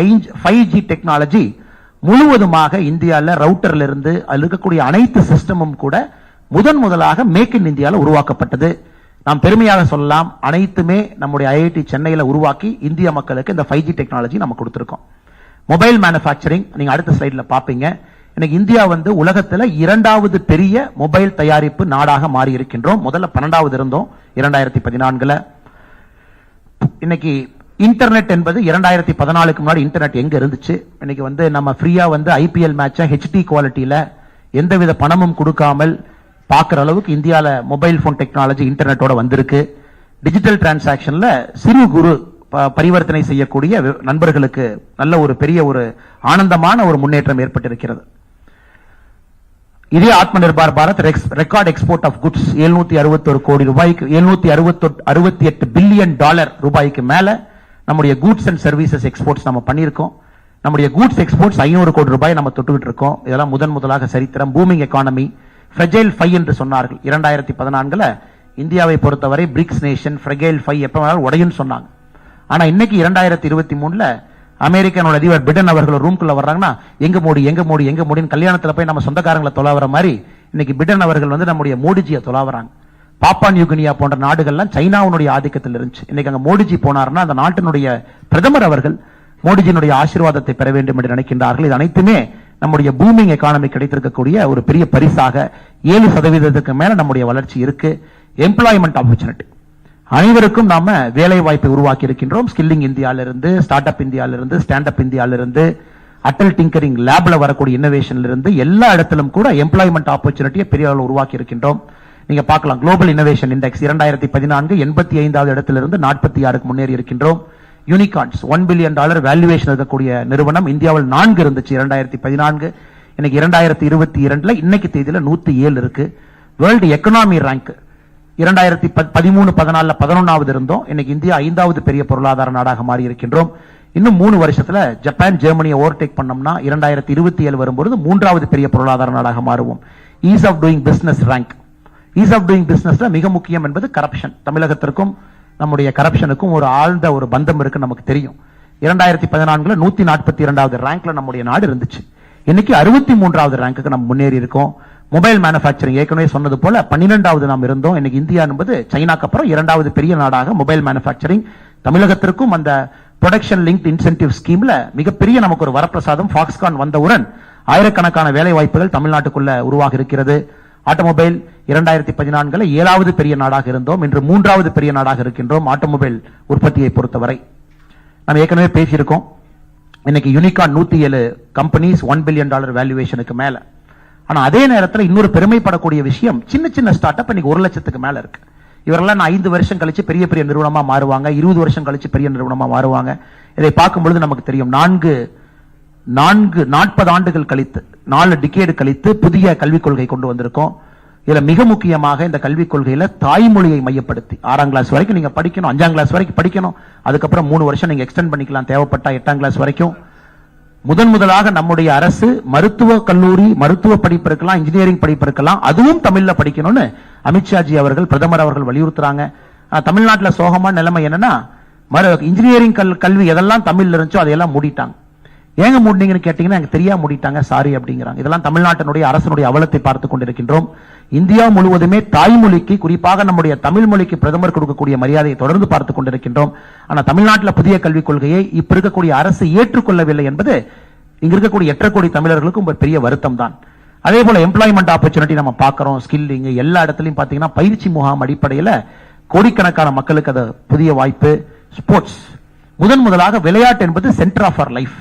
5G டெக்னாலஜி முழுவதுமாக இந்தியாவில் ரவுட்டர்ல இருந்து அதில் இருக்கக்கூடிய அனைத்து சிஸ்டமும் கூட முதலாக மேக் இன் இந்தியாவில் உருவாக்கப்பட்டது. நாம் பெருமையாக சொல்லலாம், அனைத்துமே நம்முடைய IIT சென்னையில் உருவாக்கி இந்திய மக்களுக்கு இந்த 5G டெக்னாலஜி நம்ம கொடுத்திருக்கோம். மொபைல் மேனுஃபேக்சரிங் நீங்க அடுத்த ஸ்லைட்ல பாப்பீங்க. இன்னைக்கு இந்தியா வந்து உலகத்தில் 2வது பெரிய மொபைல் தயாரிப்பு நாடாக மாறி இருக்கின்றோம். முதல்ல 12வது இருந்தோம் 2014. இன்னைக்கு இன்டர்நெட் என்பது 2014க்கு முன்னாடி இன்டர்நெட் எங்க இருந்துச்சு? இன்னைக்கு வந்து நம்ம ஃப்ரீயா வந்து IPL மேட்சை HD குவாலிட்டியில எந்தவித பணமும் கொடுக்காமல் பார்க்கிற அளவுக்கு இந்தியால மொபைல் போன் டெக்னாலஜி இன்டர்நெட்டோட வந்திருக்கு. டிஜிட்டல் டிரான்சாக்ஷன்ல சிறு குறு பரிவர்த்தனை செய்யக்கூடிய நண்பர்களுக்கு நல்ல ஒரு பெரிய ஒரு ஆனந்தமான ஒரு முன்னேற்றம் ஏற்பட்டிருக்கிறது. இதே Atma Nirbhar Bharat record export of goods 761 கோடி ரூபாய்க்கு, 768 பில்லியன் டாலர் ரூபாய்க்கு மேல நம்முடைய கூட்ஸ் அண்ட் சர்வீசஸ் எக்ஸ்போர்ட்ஸ் நம்ம பண்ணியிருக்கோம். நம்முடைய கூட்ஸ் எக்ஸ்போர்ட்ஸ் 500 கோடி ரூபாய் நம்ம தொட்டுக்கிட்டு இருக்கோம். இதெல்லாம் முதலாக சரித்திரம். பூமிங் எக்கானமி, ஃப்ரெஜைல் 5 என்று சொன்னார்கள் 2014. இந்தியாவை பொறுத்தவரை பிரிக்ஸ் நேஷன், ஃப்ரெஜைல் 5 எப்ப வேணாலும் உடையும் சொன்னாங்க. ஆனா இன்னைக்கு 2023 அமெரிக்கனோட அதிபர் பிடன் அவர்கள் ரூம்குள்ள வர்றாங்கன்னா எங்க மோடின்னு கல்யாணத்துல போய் நம்ம சொந்தக்காரங்களை தொலாவற மாதிரி இன்னைக்கு பிடன் அவர்கள் வந்து நம்முடைய மோடிஜியை தொலாவறாங்க. பாப்பா நியூகினியா போன்ற நாடுகள்லாம் சைனாவுடைய ஆதிக்கத்தில் இருந்துச்சு. இன்னைக்கு அங்க மோடிஜி போனார்னா அந்த நாட்டினுடைய பிரதமர் அவர்கள் மோடிஜியினுடைய ஆசீர்வாதத்தை பெற வேண்டும் என்று நினைக்கின்றார்கள். இது அனைத்துமே நம்முடைய பூமிங் எக்கானமி கிடைத்திருக்கக்கூடிய ஒரு பெரிய பரிசாக. 7% மேல நம்முடைய வளர்ச்சி இருக்கு. எம்ப்ளாய்மெண்ட் ஆப்பர்ச்சுனிட்டி, அனைவருக்கும் நாம வேலை வாய்ப்பை உருவாக்கி இருக்கின்றோம். ஸ்கில்லிங் இந்தியாவிலிருந்து, ஸ்டார்ட் அப் இந்தியாவிலிருந்து, ஸ்டாண்ட் அப் இந்தியாவிலிருந்து, அட்டல் டிங்கரிங் லேப்ல வரக்கூடிய இன்னோவேஷன்ல இருந்து எல்லா இடத்திலும் கூட எம்ப்ளாய்மெண்ட் ஆப்பர்ச்சுனிட்டியை பெரிய அளவில் உருவாக்கி இருக்கின்றோம். நீங்க பார்க்கலாம், குளோபல் இன்னோவேஷன் இண்டெக்ஸ் 2014 85வது இடத்திலிருந்து 46க்கு முன்னேறி இருக்கின்றோம். யூனிகார்ன்ஸ் $1 பில்லியன் வேல்யூவேஷன் இருக்கக்கூடிய நிறுவனம் இந்தியாவில் 4 இருந்துச்சு 2014. இன்னைக்கு 2022 இன்னைக்கு தேதியில 107 இருக்கு. வேர்ல்டு எக்கனாமி ரேங்க் 2013-14 11வது இருந்தோம். இன்னைக்கு இந்தியா 5வது பெரிய பொருளாதார நாடாக மாறி இருக்கின்றோம். இன்னும் 3 வருஷத்துல ஜப்பான் ஜெர்மனியை ஓவர்டேக் பண்ணோம்னா 2027 வரும்போது 3வது பெரிய பொருளாதார நாடாக மாறுவோம். Ease of doing business rank. Ease of doing பிசினஸ்ல மிக முக்கியம் என்பது கரப்ஷன். தமிழகத்திற்கும் நம்முடைய கரப்ஷனுக்கும் ஒரு ஆழ்ந்த ஒரு பந்தம் இருக்கு நமக்கு தெரியும். 2014 142வது ரேங்க்ல நம்முடைய நாடு இருந்துச்சு. இன்னைக்கு 63வது ரேங்க்கு நம்ம முன்னேறி இருக்கோம். மொபைல் மேனுஃபேக்சரிங் ஏற்கனவே சொன்னது போல 12வது நாம் இருந்தோம். இன்னைக்கு இந்தியா என்பது சைனாக்கு அப்புறம் 2வது பெரிய நாடாக மொபைல் மேனுஃபேக்சரிங். தமிழகத்திற்கும் அந்த ப்ரொடக்ஷன் லிங்க்ட் இன்சென்டிவ் ஸ்கீம்ல மிகப்பெரிய நமக்கு ஒரு வரப்பிரசாதம் ஃபாக்ஸ்கான் வந்தவுடன் ஆயிரக்கணக்கான வேலை வாய்ப்புகள் தமிழ்நாட்டுக்குள்ள உருவாக இருக்கிறது. ஆட்டோமொபைல் 2014 7வது பெரிய நாடாக இருந்தோம். இன்று 3வது பெரிய நாடாக இருக்கின்றோம் ஆட்டோமொபைல் உற்பத்தியை பொறுத்தவரை. நம்ம ஏற்கனவே பேசியிருக்கோம். இன்னைக்கு யூனிகார்ன் 107 கம்பெனிஸ் $1 பில்லியன் வேல்யூவேஷனுக்கு மேல. ஆனா அதே நேரத்தில் இன்னொரு பெருமைப்படக்கூடிய விஷயம், சின்ன சின்ன ஸ்டார்ட் அப் இன்னைக்கு 1 லட்சத்துக்கு மேல இருக்கு. இவரெல்லாம் 5 வருஷம் கழிச்சு பெரிய பெரிய நிறுவனமா மாறுவாங்க, 20 வருஷம் கழிச்சு பெரிய நிறுவனமா மாறுவாங்க. இதை பார்க்கும்பொழுது நமக்கு தெரியும் 40 ஆண்டுகள் கழித்து 4 டிகேடு கழித்து புதிய கல்விக் கொள்கை கொண்டு வந்திருக்கோம். இதுல மிக முக்கியமாக இந்த கல்விக் கொள்கையில தாய்மொழியை மையப்படுத்தி 6ஆம் கிளாஸ் வரைக்கும் நீங்க படிக்கணும், 5ஆம் கிளாஸ் வரைக்கும் படிக்கணும், அதுக்கப்புறம் 3 வருஷம் நீங்க எக்ஸ்டெண்ட் பண்ணிக்கலாம் தேவைப்பட்டா 8ஆம் கிளாஸ் வரைக்கும். முதலாக நம்முடைய அரசு மருத்துவ கல்லூரி, மருத்துவ படிப்பு இருக்கலாம், இன்ஜினியரிங் படிப்பு இருக்கலாம், அதுவும் தமிழ்ல படிக்கணும்னு அமித்ஷாஜி அவர்கள், பிரதமர் அவர்கள் வலியுறுத்துறாங்க. தமிழ்நாட்டில் சோகமான நிலைமை என்னன்னா, இன்ஜினியரிங் கல்வி எதெல்லாம் தமிழ்ல இருந்துச்சோ அதையெல்லாம் மூடிட்டாங்க. ஏங்க மூடினீங்கன்னு கேட்டீங்கன்னா எனக்கு தெரியாம மூடிட்டாங்க, சாரி அப்படிங்கிறாங்க. இதெல்லாம் தமிழ்நாட்டினுடைய அரசனுடைய அவலத்தை பார்த்துக் கொண்டிருக்கின்றோம். இந்தியா முழுவதுமே தாய்மொழிக்கு, குறிப்பாக நம்முடைய தமிழ் மொழிக்கு பிரதமர் கொடுக்கக்கூடிய மரியாதையை தொடர்ந்து பார்த்துக் கொண்டிருக்கின்றோம். ஆனா தமிழ்நாட்டில் புதிய கல்விக் கொள்கையை இப்ப இருக்கக்கூடிய அரசு ஏற்றுக்கொள்ளவில்லை என்பது இங்க இருக்கக்கூடிய 8 கோடி தமிழர்களுக்கும் ஒரு பெரிய வருத்தம் தான். அதே போல எம்ப்ளாய்மெண்ட் ஆப்பர்ச்சுனிட்டி நம்ம பார்க்கிறோம். ஸ்கில்லிங் எல்லா இடத்துலையும் பாத்தீங்கன்னா பயிற்சி முகாம் அடிப்படையில் கோடிக்கணக்கான மக்களுக்கு அது புதிய வாய்ப்பு. ஸ்போர்ட்ஸ் முதலாக விளையாட்டு என்பது சென்டர் ஆஃப் அவர் லைஃப்.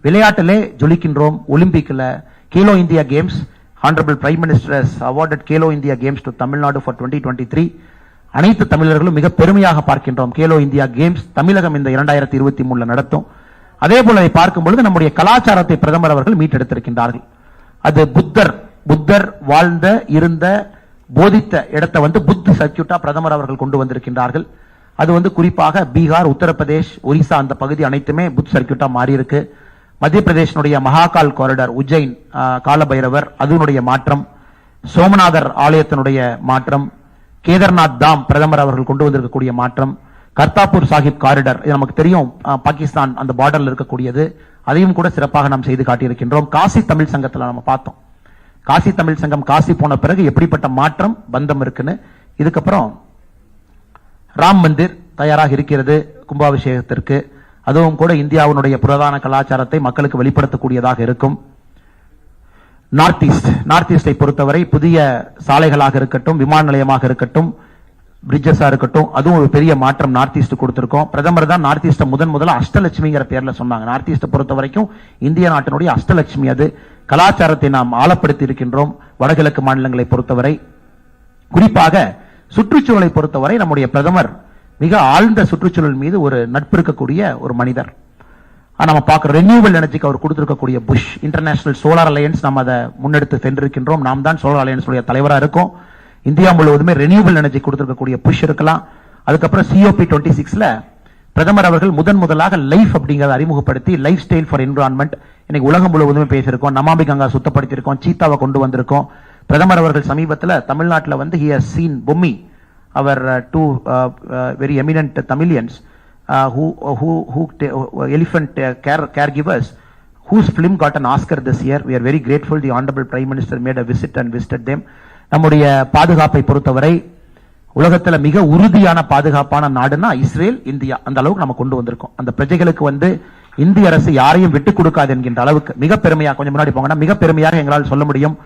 விளையாட்டிலே ஜொலிக்கின்றோம். ஒலிம்பிக்ல Khelo India Games, Honorable Prime Minister has awarded Kelo India Games to Tamil Nadu for 2023. அனைத்து தமிழர்களும் மிக பெருமையாக பார்க்கின்றோம். கேலோ இந்தியா கேம்ஸ் தமிழகம் இந்த 2023 நடத்தும். அதே போல அதை பார்க்கும் பொழுது நம்முடைய கலாச்சாரத்தை பிரதமர் அவர்கள் மீட்டெடுத்திருக்கின்றார்கள். அது புத்தர் வாழ்ந்த இருந்த போதித்த இடத்தை புத் சர்க்கியூட்டா பிரதமர் அவர்கள் கொண்டு வந்திருக்கின்றார்கள். அது குறிப்பாக பீகார், உத்தரப்பிரதேஷ், ஒரிசா அந்த பகுதி அனைத்துமே புத் சர்க்கியூட்டா மாறி இருக்கு. மத்திய பிரதேசனுடைய மகாகால் காரிடார், உஜ்ஜைன் காலபைரவர் அதனுடைய மாற்றம், சோமநாதர் ஆலயத்தினுடைய மாற்றம், கேதார்நாத் தாம் பிரதமர் அவர்கள் கொண்டு வந்திருக்கக்கூடிய மாற்றம், கர்த்தாப்பூர் சாஹிப் காரிடார் நமக்கு தெரியும் பாகிஸ்தான் அந்த பார்டர்ல இருக்கக்கூடியது, அதையும் கூட சிறப்பாக நாம் செய்து காட்டியிருக்கின்றோம். காசி தமிழ் சங்கத்தில் நம்ம பார்த்தோம். காசி தமிழ் சங்கம் காசி போன பிறகு எப்படிப்பட்ட மாற்றம் பந்தம் இருக்குன்னு. இதுக்கப்புறம் ராம் மந்திர் தயாராக இருக்கிறது கும்பாபிஷேகத்திற்கு. அதுவும் கூட இந்தியாவுடைய புராதன கலாச்சாரத்தை மக்களுக்கு வெளிப்படுத்தக்கூடியதாக இருக்கும். நார்த் ஈஸ்டை பொறுத்தவரை புதிய சாலைகளாக இருக்கட்டும், விமான நிலையமாக இருக்கட்டும், பிரிட்ஜஸா இருக்கட்டும், அதுவும் ஒரு பெரிய மாற்றம் நார்த் ஈஸ்ட் கொடுத்திருக்கோம். பிரதமர் தான் நார்த் ஈஸ்ட் முதல்ல அஷ்டலட்சுமிங்கிற பேர்ல சொன்னாங்க. நார்த் ஈஸ்ட் பொறுத்த வரைக்கும் இந்திய நாட்டினுடைய அஷ்டலட்சுமி. அது கலாச்சாரத்தை நாம் ஆழப்படுத்தி இருக்கின்றோம். வடகிழக்கு மாநிலங்களை பொறுத்தவரை, குறிப்பாக சுற்றுச்சூழலை பொறுத்தவரை நம்முடைய பிரதமர் மிக ஆழ்ந்த சுற்றுச்சூழல் மீது ஒரு நட்பு இருக்கக்கூடிய ஒரு மனிதர். நம்ம பார்க்கிற ரெனியூவல் எனர்ஜிக்கு அவர் கொடுத்திருக்கக்கூடிய புஷ் இன்டர்நேஷனல் சோலார் அலையன்ஸ் நாம் அதை முன்னெடுத்து சென்றிருக்கின்றோம். நாம் தான் சோலார் அலையன்ஸ் தலைவராக இருக்கோம். இந்தியா முழுவதுமே ரெனியூவல் எனர்ஜி கொடுத்திருக்கக்கூடிய புஷ் இருக்கலாம். அதுக்கப்புறம் COP26ல பிரதமர் அவர்கள் முதலாக லைஃப் அப்படிங்கறத அறிமுகப்படுத்தி லைஃப் ஸ்டைல் ஃபார் என்விரான்மெண்ட் இன்னைக்கு உலகம் முழுவதுமே பேசியிருக்கோம். நமாமி கங்கா சுத்தப்படுத்தியிருக்கோம், சீத்தாவை கொண்டு வந்திருக்கோம். பிரதமர் அவர்கள் சமீபத்தில் தமிழ்நாட்டில் he has seen Bommi, our two very eminent Tamilians who elephant caregivers whose film got an Oscar this year. We are very grateful. The Honorable Prime Minister made a visit and visited them. நம்முடைய பாதுகாப்பை பொறுத்தவரை உலகத்தில் மிக உறுதியான பாதுகாப்பான நாடுனா Israel, India. அந்த அளவுக்கு நம்ம கொண்டு வந்திருக்கோம். அந்த பிரஜைகளுக்கு இந்திய அரசு யாரையும் விட்டுக் கொடுக்காது என்கின்ற அளவுக்கு மிக பெருமையாக, கொஞ்சம் முன்னாடி போங்கன்னா மிக பெருமையாக எங்களால் சொல்ல முடியும்.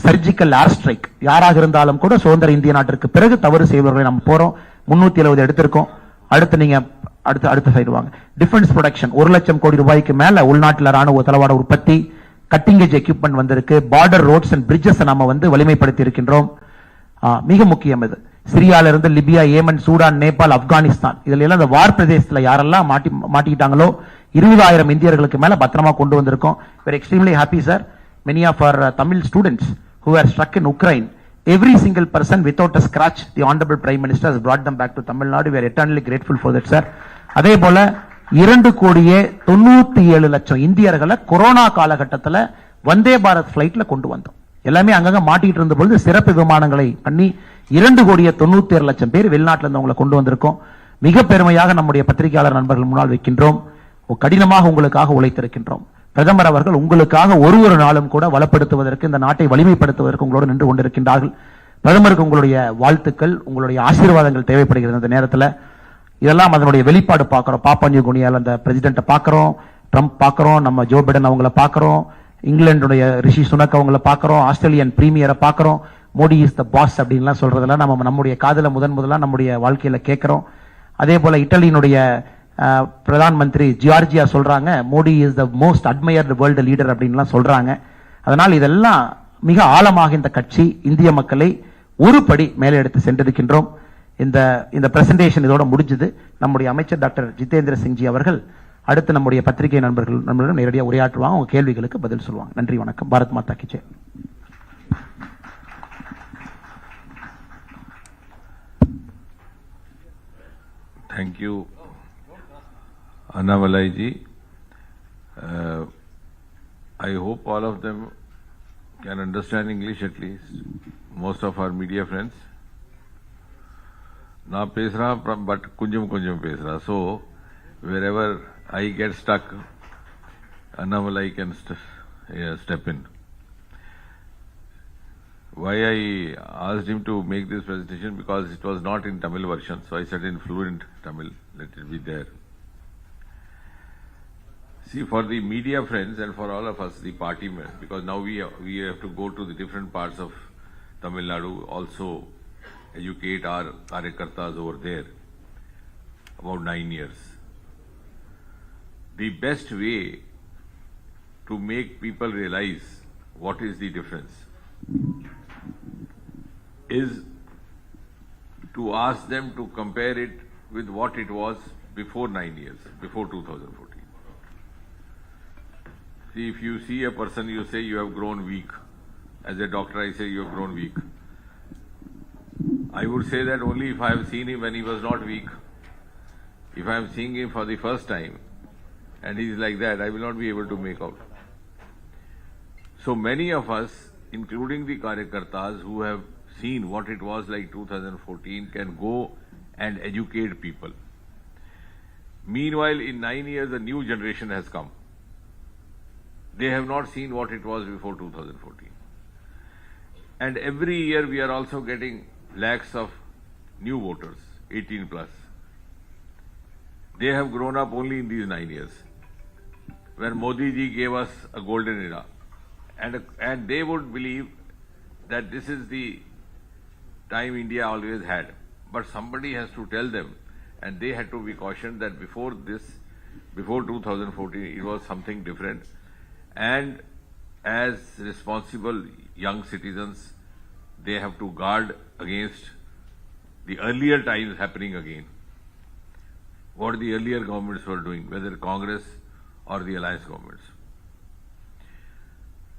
சர்ஜிக்கல் ஏர் ஸ்ட்ரைக் யாராக இருந்தாலும் கூட சுதந்திர இந்திய நாட்டிற்கு பிறகு தவறு செய்வர்களை நம்ம போறோம். 370 எடுத்திருக்கோம். அடுத்து நீங்க அடுத்த சைடு வாங்க. டிஃபென்ஸ் ப்ரொடக்ஷன் 1 லட்சம் கோடி ரூபாய்க்கு மேல உள்நாட்டில் ராணுவ தளவாட உற்பத்தி, கட்டிங் எட்ஜ் எக்யூப்மெண்ட் வந்திருக்கு. பார்டர் ரோட்ஸ் அண்ட் பிரிட்ஜஸ் நாம வலிமைப்படுத்தி இருக்கின்றோம். மிக முக்கியம் இது. சிரியால இருந்து Libya, Yemen, Sudan, Nepal, Afghanistan இதுல எல்லாம் இந்த வார் பிரதேசத்துல யாரெல்லாம் மாட்டிக்கிட்டாங்களோ 20,000 இந்தியர்களுக்கு மேல பத்திரமா கொண்டு வந்திருக்கோம். We're extremely happy, sir. Many of our Tamil students who were struck in Ukraine, every single person without a scratch, the Honorable Prime Minister has brought them back to Tamil Nadu. We are eternally grateful for that, sir. அதே போல 2,97,00,000 இந்தியர்களை corona காலகட்டத்தில் வந்தே பாரத் பிளைட்ல கொண்டு வந்தோம். எல்லாமே அங்கங்க மாட்டிட்டு இருந்த பொழுது சிறப்பு விமானங்களை பண்ணி 2,97,00,000 பேர் வெளிநாட்டில் இருந்தவங்களை கொண்டு வந்திருக்கோம். மிக பெருமையாக நம்முடைய பத்திரிகையாளர் நண்பர்கள் முன்னால் வைக்கின்றோம். கடினமாக உங்களுக்காக உழைத்திருக்கின்றோம். பிரதமர் அவர்கள் உங்களுக்காக ஒரு நாளும் கூட வளப்படுத்துவதற்கு, இந்த நாட்டை வலிமைப்படுத்துவதற்கு உங்களோடு நின்று கொண்டிருக்கின்றார்கள். பிரதமருக்கு உங்களுடைய வாழ்த்துக்கள், உங்களுடைய ஆசீர்வாதங்கள் தேவைப்படுகிறது. இந்த நேரத்தில் இதெல்லாம் அதனுடைய வெளிப்பாடு பார்க்கிறோம். பாப்பா நியூ கினியால அந்த பிரசிடென்ட்டை பார்க்கிறோம், ட்ரம்ப் பார்க்கிறோம், நம்ம ஜோ பைடன் அவங்கள பார்க்கிறோம், இங்கிலாந்துடைய ரிஷி சுனக் அவங்கள பார்க்கிறோம், ஆஸ்திரேலியன் பிரீமியரை பார்க்கிறோம். மோடி இஸ் த பாஸ் அப்படின்லாம் சொல்றதெல்லாம் நம்முடைய காதல முதல்ல நம்முடைய வாழ்க்கையில கேட்கிறோம். அதே போல இட்டலியினுடைய பிரதான் மந்திரி ஜியார்ஜியா சொல்றாங்க, Modi is the most admired world leader அப்படின்லாம் சொல்றாங்க. அதனால் இதெல்லாம் மிக ஆழமாக இந்த கட்சி இந்திய மக்களை ஒரு படி மேலே எடுத்து சென்றிருக்கின்றோம். இந்த பிரசன்டேஷன் இதோட முடிஞ்சது. நம்முடைய அமைச்சர் டாக்டர் ஜிதேந்திர சிங்ஜி அவர்கள் அடுத்து நம்முடைய பத்திரிகை நண்பர்கள் நேரடியாக உரையாற்றுவாங்க, உங்க கேள்விகளுக்கு பதில் சொல்லுவாங்க. நன்றி, வணக்கம். பாரத் மாதா கி Jai. Thank you, Annamalai ji. I hope all of them can understand English at least. Most of our media friends. Na pesra, but kunjum pesra. So wherever I get stuck, Annamalai can step in. Why I asked him to make this presentation, because it was not in Tamil version, so I said in fluent Tamil, let it be there. See, for the media friends and for all of us, the party men, because now we have to go to the different parts of Tamil Nadu, also educate our karyakartas over there, about 9 years. The best way to make people realize what is the difference is to ask them to compare it with what it was before 9 years, before 2014. See, if you see a person, you say you have grown weak. As a doctor, I say you have grown weak. I would say that only if I have seen him when he was not weak. If I am seeing him for the first time and he is like that, I will not be able to make out. So many of us, including the karyakartas who have seen what it was like 2014, can go and educate people. Meanwhile, in 9 years, a new generation has come. They have not seen what it was before 2014. And every year we are also getting lakhs of new voters, 18 plus. They have grown up only in these 9 years. When Modi ji gave us a golden era, and they would believe that this is the time India always had. But somebody has to tell them, and they had to be cautioned that before 2014, it was something different. And as responsible young citizens, they have to guard against the earlier times happening again. What the earlier governments were doing, whether Congress or the alliance governments.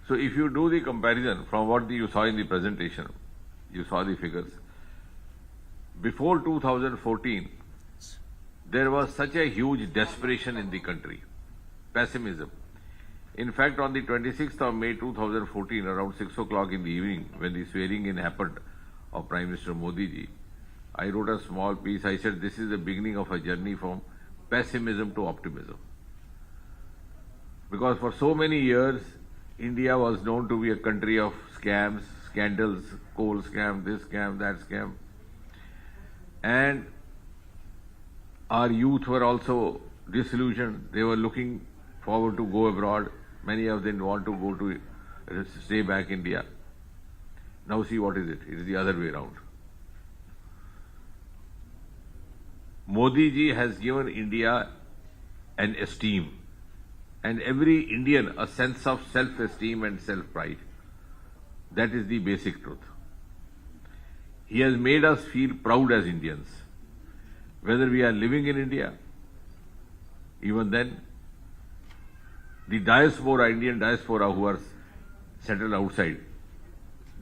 So if you do the comparison from what you saw in the presentation, you saw the figures. Before 2014, there was such a huge desperation in the country, pessimism. In fact, on the 26th of May 2014, around 6 o'clock in the evening, when the swearing in happened of Prime Minister Modi ji, I wrote a small piece. I said, this is the beginning of a journey from pessimism to optimism. Because for so many years, India was known to be a country of scams, scandals, coal scam, this scam, that scam. And our youth were also disillusioned. They were looking forward to go abroad. Many of them want to go to stay back in India. Now see what is it? It is the other way around. Modi ji has given India an esteem, and every Indian a sense of self-esteem and self-pride. That is the basic truth. He has made us feel proud as Indians, whether we are living in India. Even then, the diaspora, Indian diaspora who are settled outside,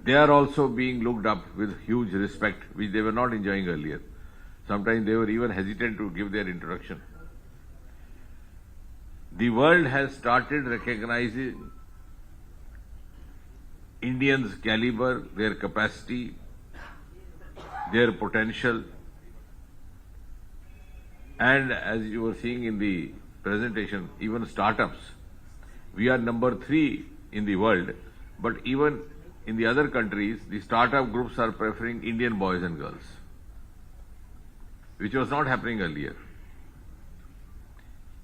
they are also being looked up with huge respect, which they were not enjoying earlier. Sometimes they were even hesitant to give their introduction. The world has started recognizing Indians' caliber, their capacity, their potential. And as you were seeing in the presentation, even startups, we are number 3 in the world, but even in the other countries, the startup groups are preferring Indian boys and girls, which was not happening earlier.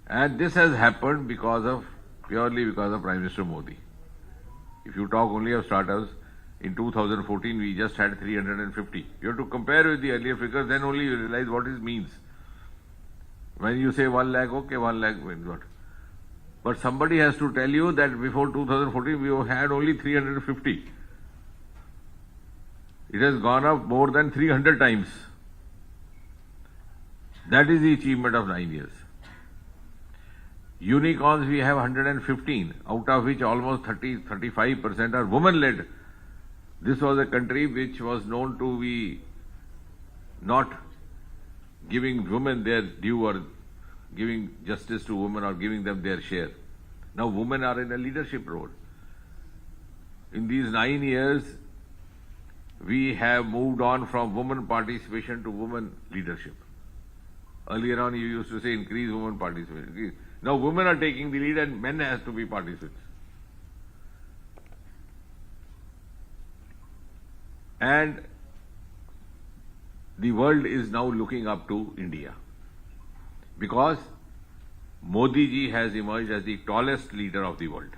And this has happened purely because of Prime Minister Modi. If you talk only of startups, in 2014 we just had 350. You have to compare with the earlier figures, then only you realize what it means. When you say 1 lakh, okay, 1 lakh means what? But somebody has to tell you that before 2014 we had only 350. It has gone up more than 300 times. That is the achievement of 9 years. Unicorns we have 115, out of which almost 35% are women-led. This was a country which was known to be not giving women their due or giving justice to women or giving them their share. Now women are in a leadership role. In these 9 years, we have moved on from women participation to women leadership. Earlier on, you used to say increase women participation. Now women are taking the lead and men has to be participants. And the world is now looking up to India because Modi ji has emerged as the tallest leader of the world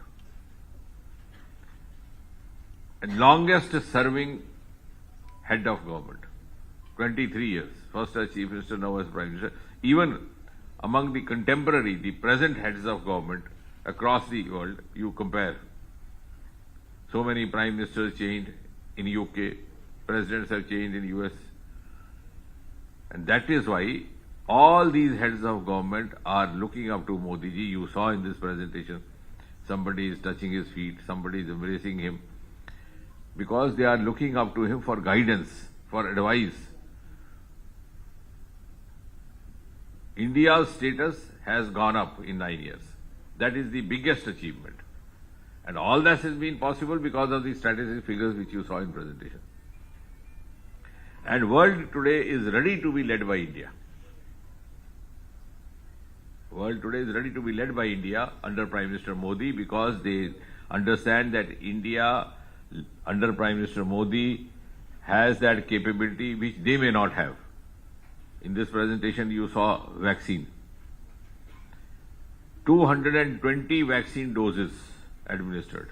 and longest serving head of government, 23 years, first as Chief Minister, now as Prime Minister. Even among the contemporary, the present heads of government across the world, you compare. So many Prime Ministers changed in UK, presidents have changed in US. And that is why all these heads of government are looking up to Modi ji. You saw in this presentation, somebody is touching his feet, somebody is embracing him, because they are looking up to him for guidance, for advice. India's status has gone up in 9 years. That is the biggest achievement. And all that has been possible because of the strategic figures which you saw in presentation. And world today is ready to be led by India. World today is ready to be led by India under Prime Minister Modi because they understand that India under Prime Minister Modi has that capability which they may not have. In this presentation, you saw vaccine. 220 vaccine doses administered.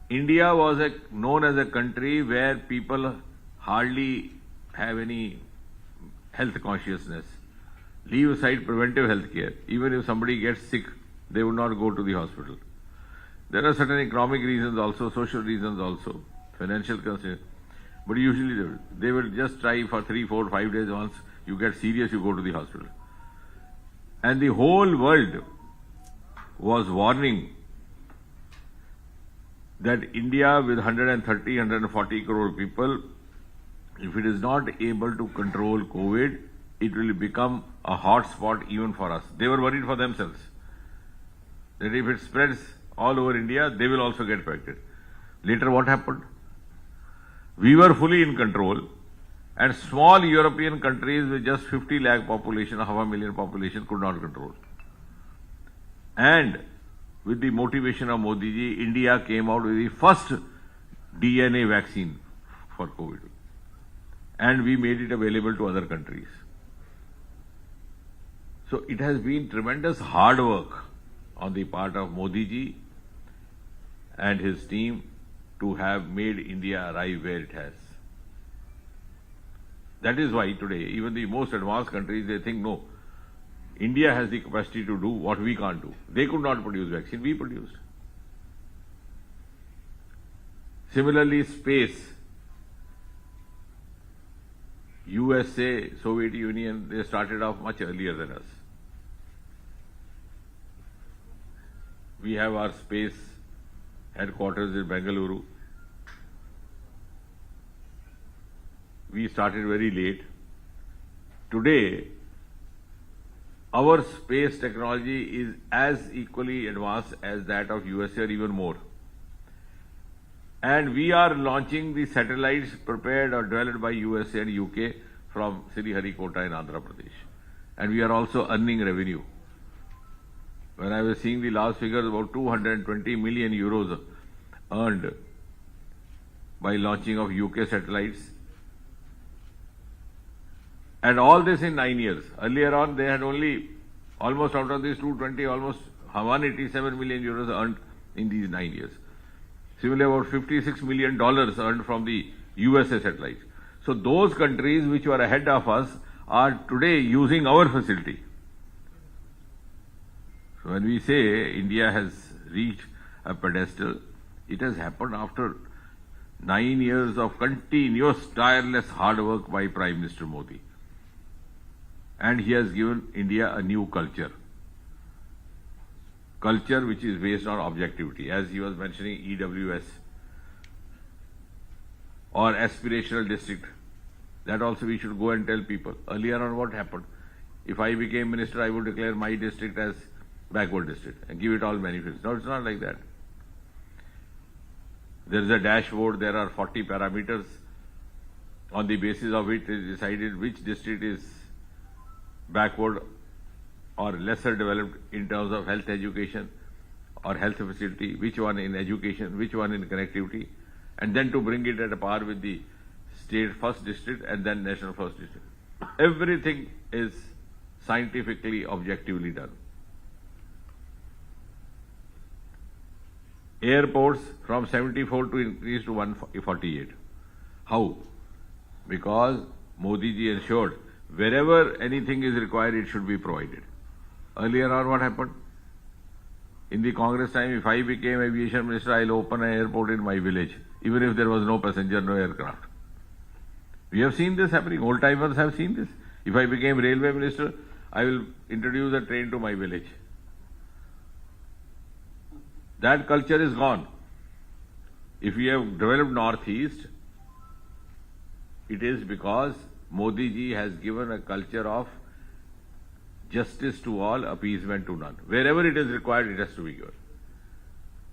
India was known as a country where people hardly have any health consciousness. Leave aside preventive health care. Even if somebody gets sick, they would not go to the hospital. There are certain economic reasons also, social reasons also, financial concerns. But usually they will just try for 3, 4, 5 days. Once you get serious, you go to the hospital. And the whole world was warning that India with 130, 140 crore people, if it is not able to control COVID, it will become a hot spot even for us. They were worried for themselves that if it spreads all over India, they will also get affected. Later what happened? We were fully in control, and small European countries with just 50 lakh population, 500,000 population could not control. And with the motivation of Modi ji, India came out with the first DNA vaccine for COVID. And we made it available to other countries. So it has been tremendous hard work on the part of Modi ji and his team to have made India arrive where it has. That is why today, even the most advanced countries, they think, no, India has the capacity to do what we can't do. They could not produce vaccine, we produced. Similarly, space. USA, Soviet Union, they started off much earlier than us. We have our space headquarters in Bengaluru. We started very late. Today, our space technology is as equally advanced as that of USA or even more. And we are launching the satellites prepared or developed by USA and UK from Sriharikota in Andhra Pradesh. And we are also earning revenue. When I was seeing the last figures, about 220 million euros earned by launching of UK satellites. And all this in 9 years. Earlier on, they had only, almost out of these 220, almost 187 million euros earned in these 9 years. Similarly, about $56 million earned from the USA satellites. So those countries which were ahead of us are today using our facility. So when we say India has reached a pedestal, it has happened after 9 years of continuous, tireless hard work by Prime Minister Modi. And he has given India a new culture. Culture which is based on objectivity, as he was mentioning EWS or aspirational district. That also we should go and tell people. Earlier on what happened? If I became minister, I would declare my district as backward district and give it all benefits. No, it's not like that. There is a dashboard, there are 40 parameters on the basis of which it is decided which district is backward or lesser developed in terms of health education or health facility, which one in education, which one in connectivity, and then to bring it at a par with the state first district and then national first district. Everything is scientifically, objectively done. Airports from 74 to increase to 148. How? Because Modi ji ensured wherever anything is required, it should be provided. Earlier on, what happened? In the Congress time, if I became aviation minister, I'll open an airport in my village, even if there was no passenger, no aircraft. We have seen this happening. Old timers have seen this. If I became railway minister, I will introduce a train to my village. That culture is gone. If we have developed Northeast, it is because Modi ji has given a culture of justice to all, appeasement to none. Wherever it is required, it has to be given.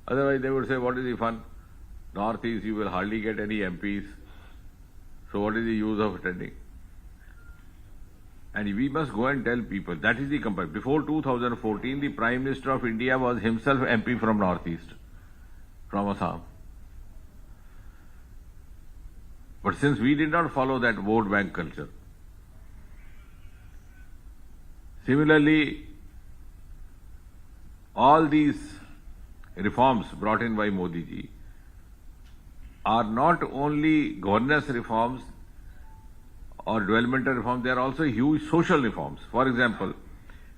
Otherwise, they would say, what is the fun? Northeast, you will hardly get any MPs. So what is the use of attending? And we must go and tell people, that is the comparison. Before 2014, the Prime Minister of India was himself MP from Northeast, from Assam. But since we did not follow that vote bank culture, similarly, all these reforms brought in by Modi ji are not only governance reforms or developmental reforms, they are also huge social reforms. For example,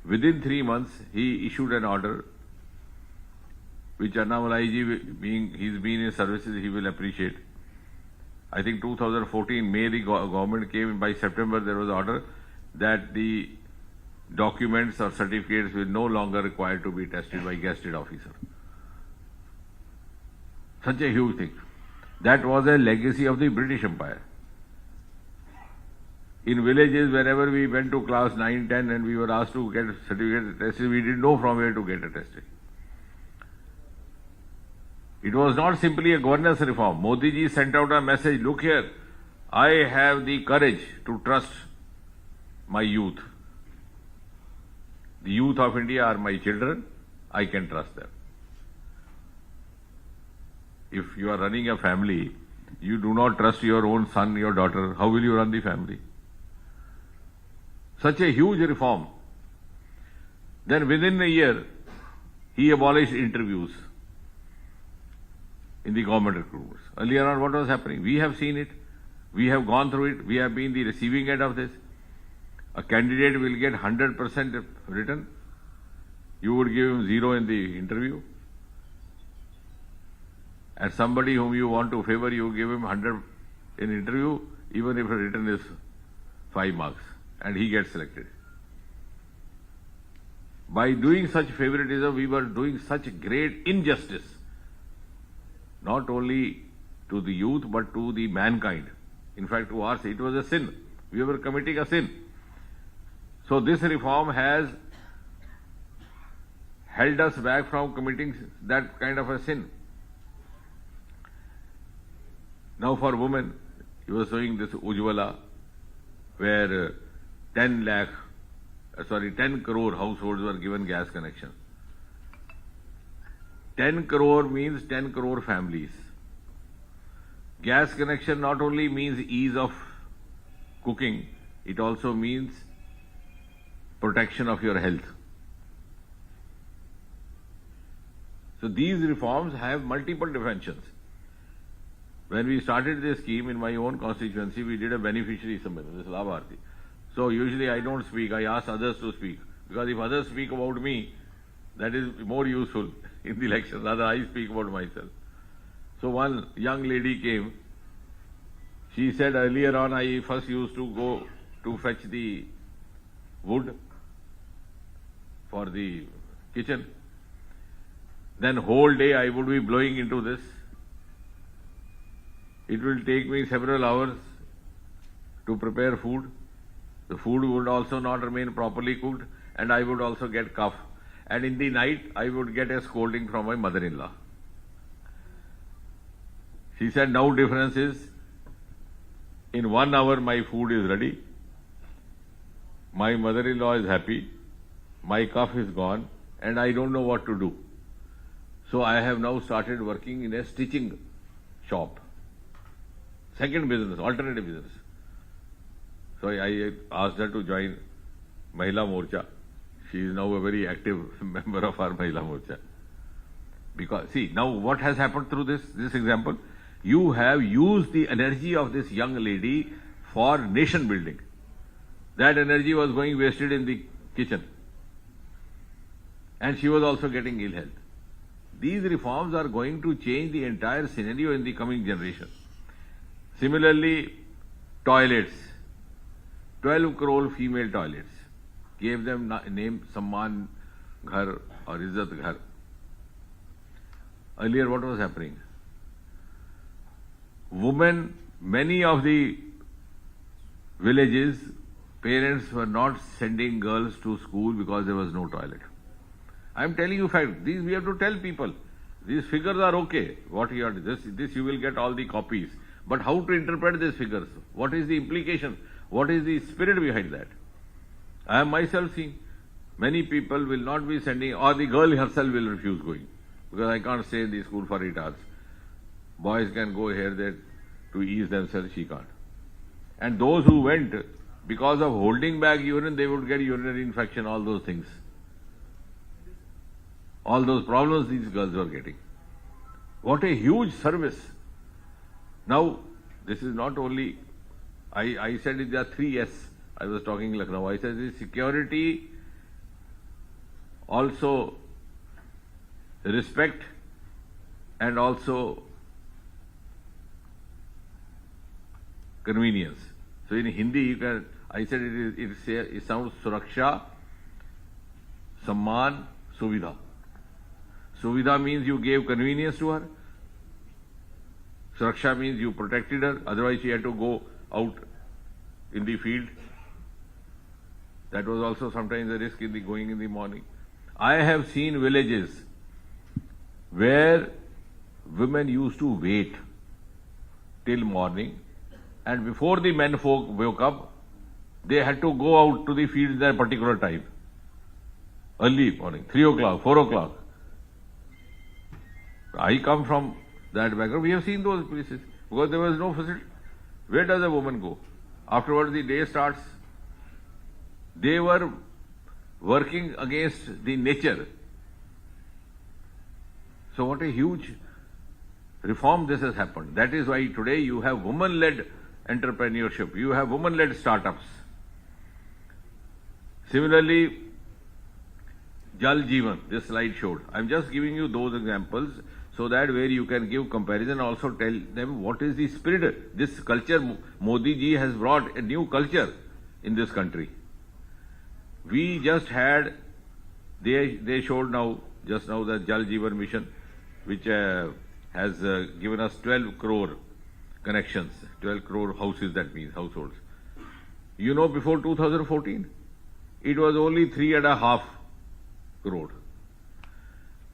within 3 months, he issued an order, which Annamalai ji, he's been in services, he will appreciate. I think 2014, May, the government came, by September there was an order that the documents or certificates will no longer required to be tested by gazetted officer. Such a huge thing. That was a legacy of the British Empire. In villages, wherever we went to class 9, 10 and we were asked to get certificate tested, we didn't know from where to get it tested. It was not simply a governance reform. Modi ji sent out a message, look here, I have the courage to trust my youth. The youth of India are my children, I can trust them. If you are running a family, you do not trust your own son, your daughter, how will you run the family? Such a huge reform. Then within a year, he abolished interviews in the government recruitments. Earlier on, what was happening? We have seen it. We have gone through it. We have been the receiving end of this. A candidate will get 100% written. You would give him 0 in the interview. And somebody whom you want to favor, you give him 100 in interview, even if written is 5 marks, and he gets selected. By doing such favoritism, we were doing such great injustice, not only to the youth, but to the mankind. In fact, to us, it was a sin. We were committing a sin. So this reform has held us back from committing that kind of a sin. Now for women, he was showing this Ujjwala, where 10 crore households were given gas connection. 10 crore means 10 crore families. Gas connection not only means ease of cooking, it also means protection of your health. So these reforms have multiple dimensions. When we started this scheme in my own constituency, we did a beneficiary summit, this Labharti. So usually I don't speak, I ask others to speak. Because if others speak about me, that is more useful in the election, rather I speak about myself. So one young lady came. She said earlier on, I first used to go to fetch the wood for the kitchen. Then whole day I would be blowing into this. It will take me several hours to prepare food. The food would also not remain properly cooked, and I would also get cough. And in the night, I would get a scolding from my mother-in-law. She said, now difference is, in 1 hour my food is ready. My mother-in-law is happy. My cough is gone, and I don't know what to do. So I have now started working in a stitching shop. Second business, alternative business. So I asked her to join Mahila Morcha. She is now a very active member of our Mahila Morcha. Because, see, now what has happened through this example? You have used the energy of this young lady for nation building. That energy was going wasted in the kitchen. And she was also getting ill health. These reforms are going to change the entire scenario in the coming generation. Similarly, toilets. 12 crore female toilets. Gave them name Samman Ghar or Izzat Ghar. Earlier what was happening? Women, many of the villages, parents were not sending girls to school because there was no toilet. I am telling you fact. These we have to tell people. These figures are okay. What you are this you will get all the copies. But how to interpret these figures? What is the implication? What is the spirit behind that? I am myself seeing many people will not be sending, or the girl herself will refuse going. Because I can't stay in the school for 8 hours. Boys can go here, there to ease themselves, she can't. And those who went, because of holding back urine, they would get urinary infection, all those things. All those problems these girls were getting. What a huge service. Now, this is not only, I said there are 3 S. I was talking Lucknow. I said this security, also respect, and also convenience. So in Hindi, you can, I said it sounds Suraksha, Samman, Suvidha. Suvidha means you gave convenience to her. Suraksha means you protected her, otherwise she had to go out in the field. That was also sometimes a risk in the going in the morning. I have seen villages where women used to wait till morning, and before the men folk woke up, they had to go out to the fields at a particular time. Early morning, 3 o'clock, 4 o'clock. I come from that background. We have seen those places because there was no facility. Where does a woman go? Afterwards, the day starts. They were working against the nature. So what a huge reform this has happened. That is why today you have women-led entrepreneurship. You have women-led startups. Similarly, Jal Jeevan, this slide showed. I'm just giving you those examples so that where you can give comparison, also tell them what is the spirit. This culture, Modi ji has brought a new culture in this country. We just had, they showed just now the Jal Jeevan mission, which has given us 12 crore connections, 12 crore houses, that means households. You know, before 2014, it was only 3.5 crore.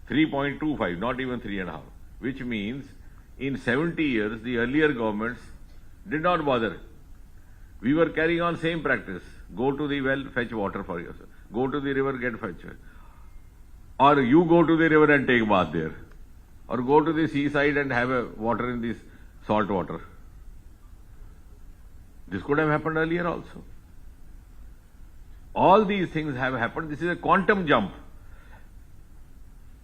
3.25, not even 3.5, which means in 70 years, the earlier governments did not bother. We were carrying on same practice. Go to the well, fetch water for yourself. Go to the river, get fetch. Or you go to the river and take bath there. Or go to the seaside and have a water in this salt water. This could have happened earlier also. All these things have happened. This is a quantum jump.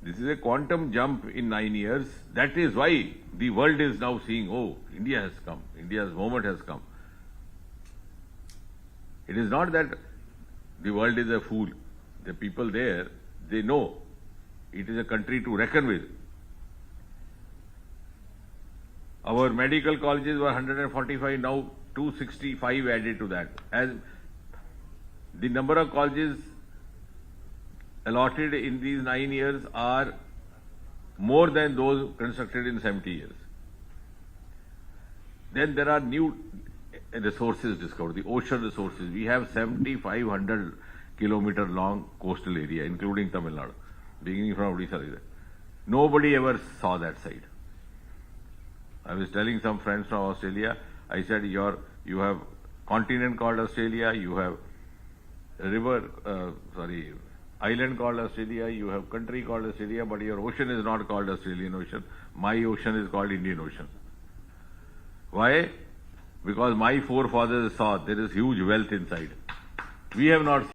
This is a quantum jump in 9 years. That is why the world is now seeing, oh, India has come. India's moment has come. It is not that the world is a fool. The people there, they know it is a country to reckon with. Our medical colleges were 145, now 265 added to that. As the number of colleges allotted in these 9 years are more than those constructed in 70 years. Then there are new resources discovered, the ocean resources. We have 7,500 kilometer long coastal area, including Tamil Nadu, beginning from Odisha. Nobody ever saw that side. I was telling some friends from Australia, I said, you have continent called Australia, you have island called Australia, you have country called Australia, but your ocean is not called Australian Ocean. My ocean is called Indian Ocean. Why? Because my forefathers saw there is huge wealth inside. We have not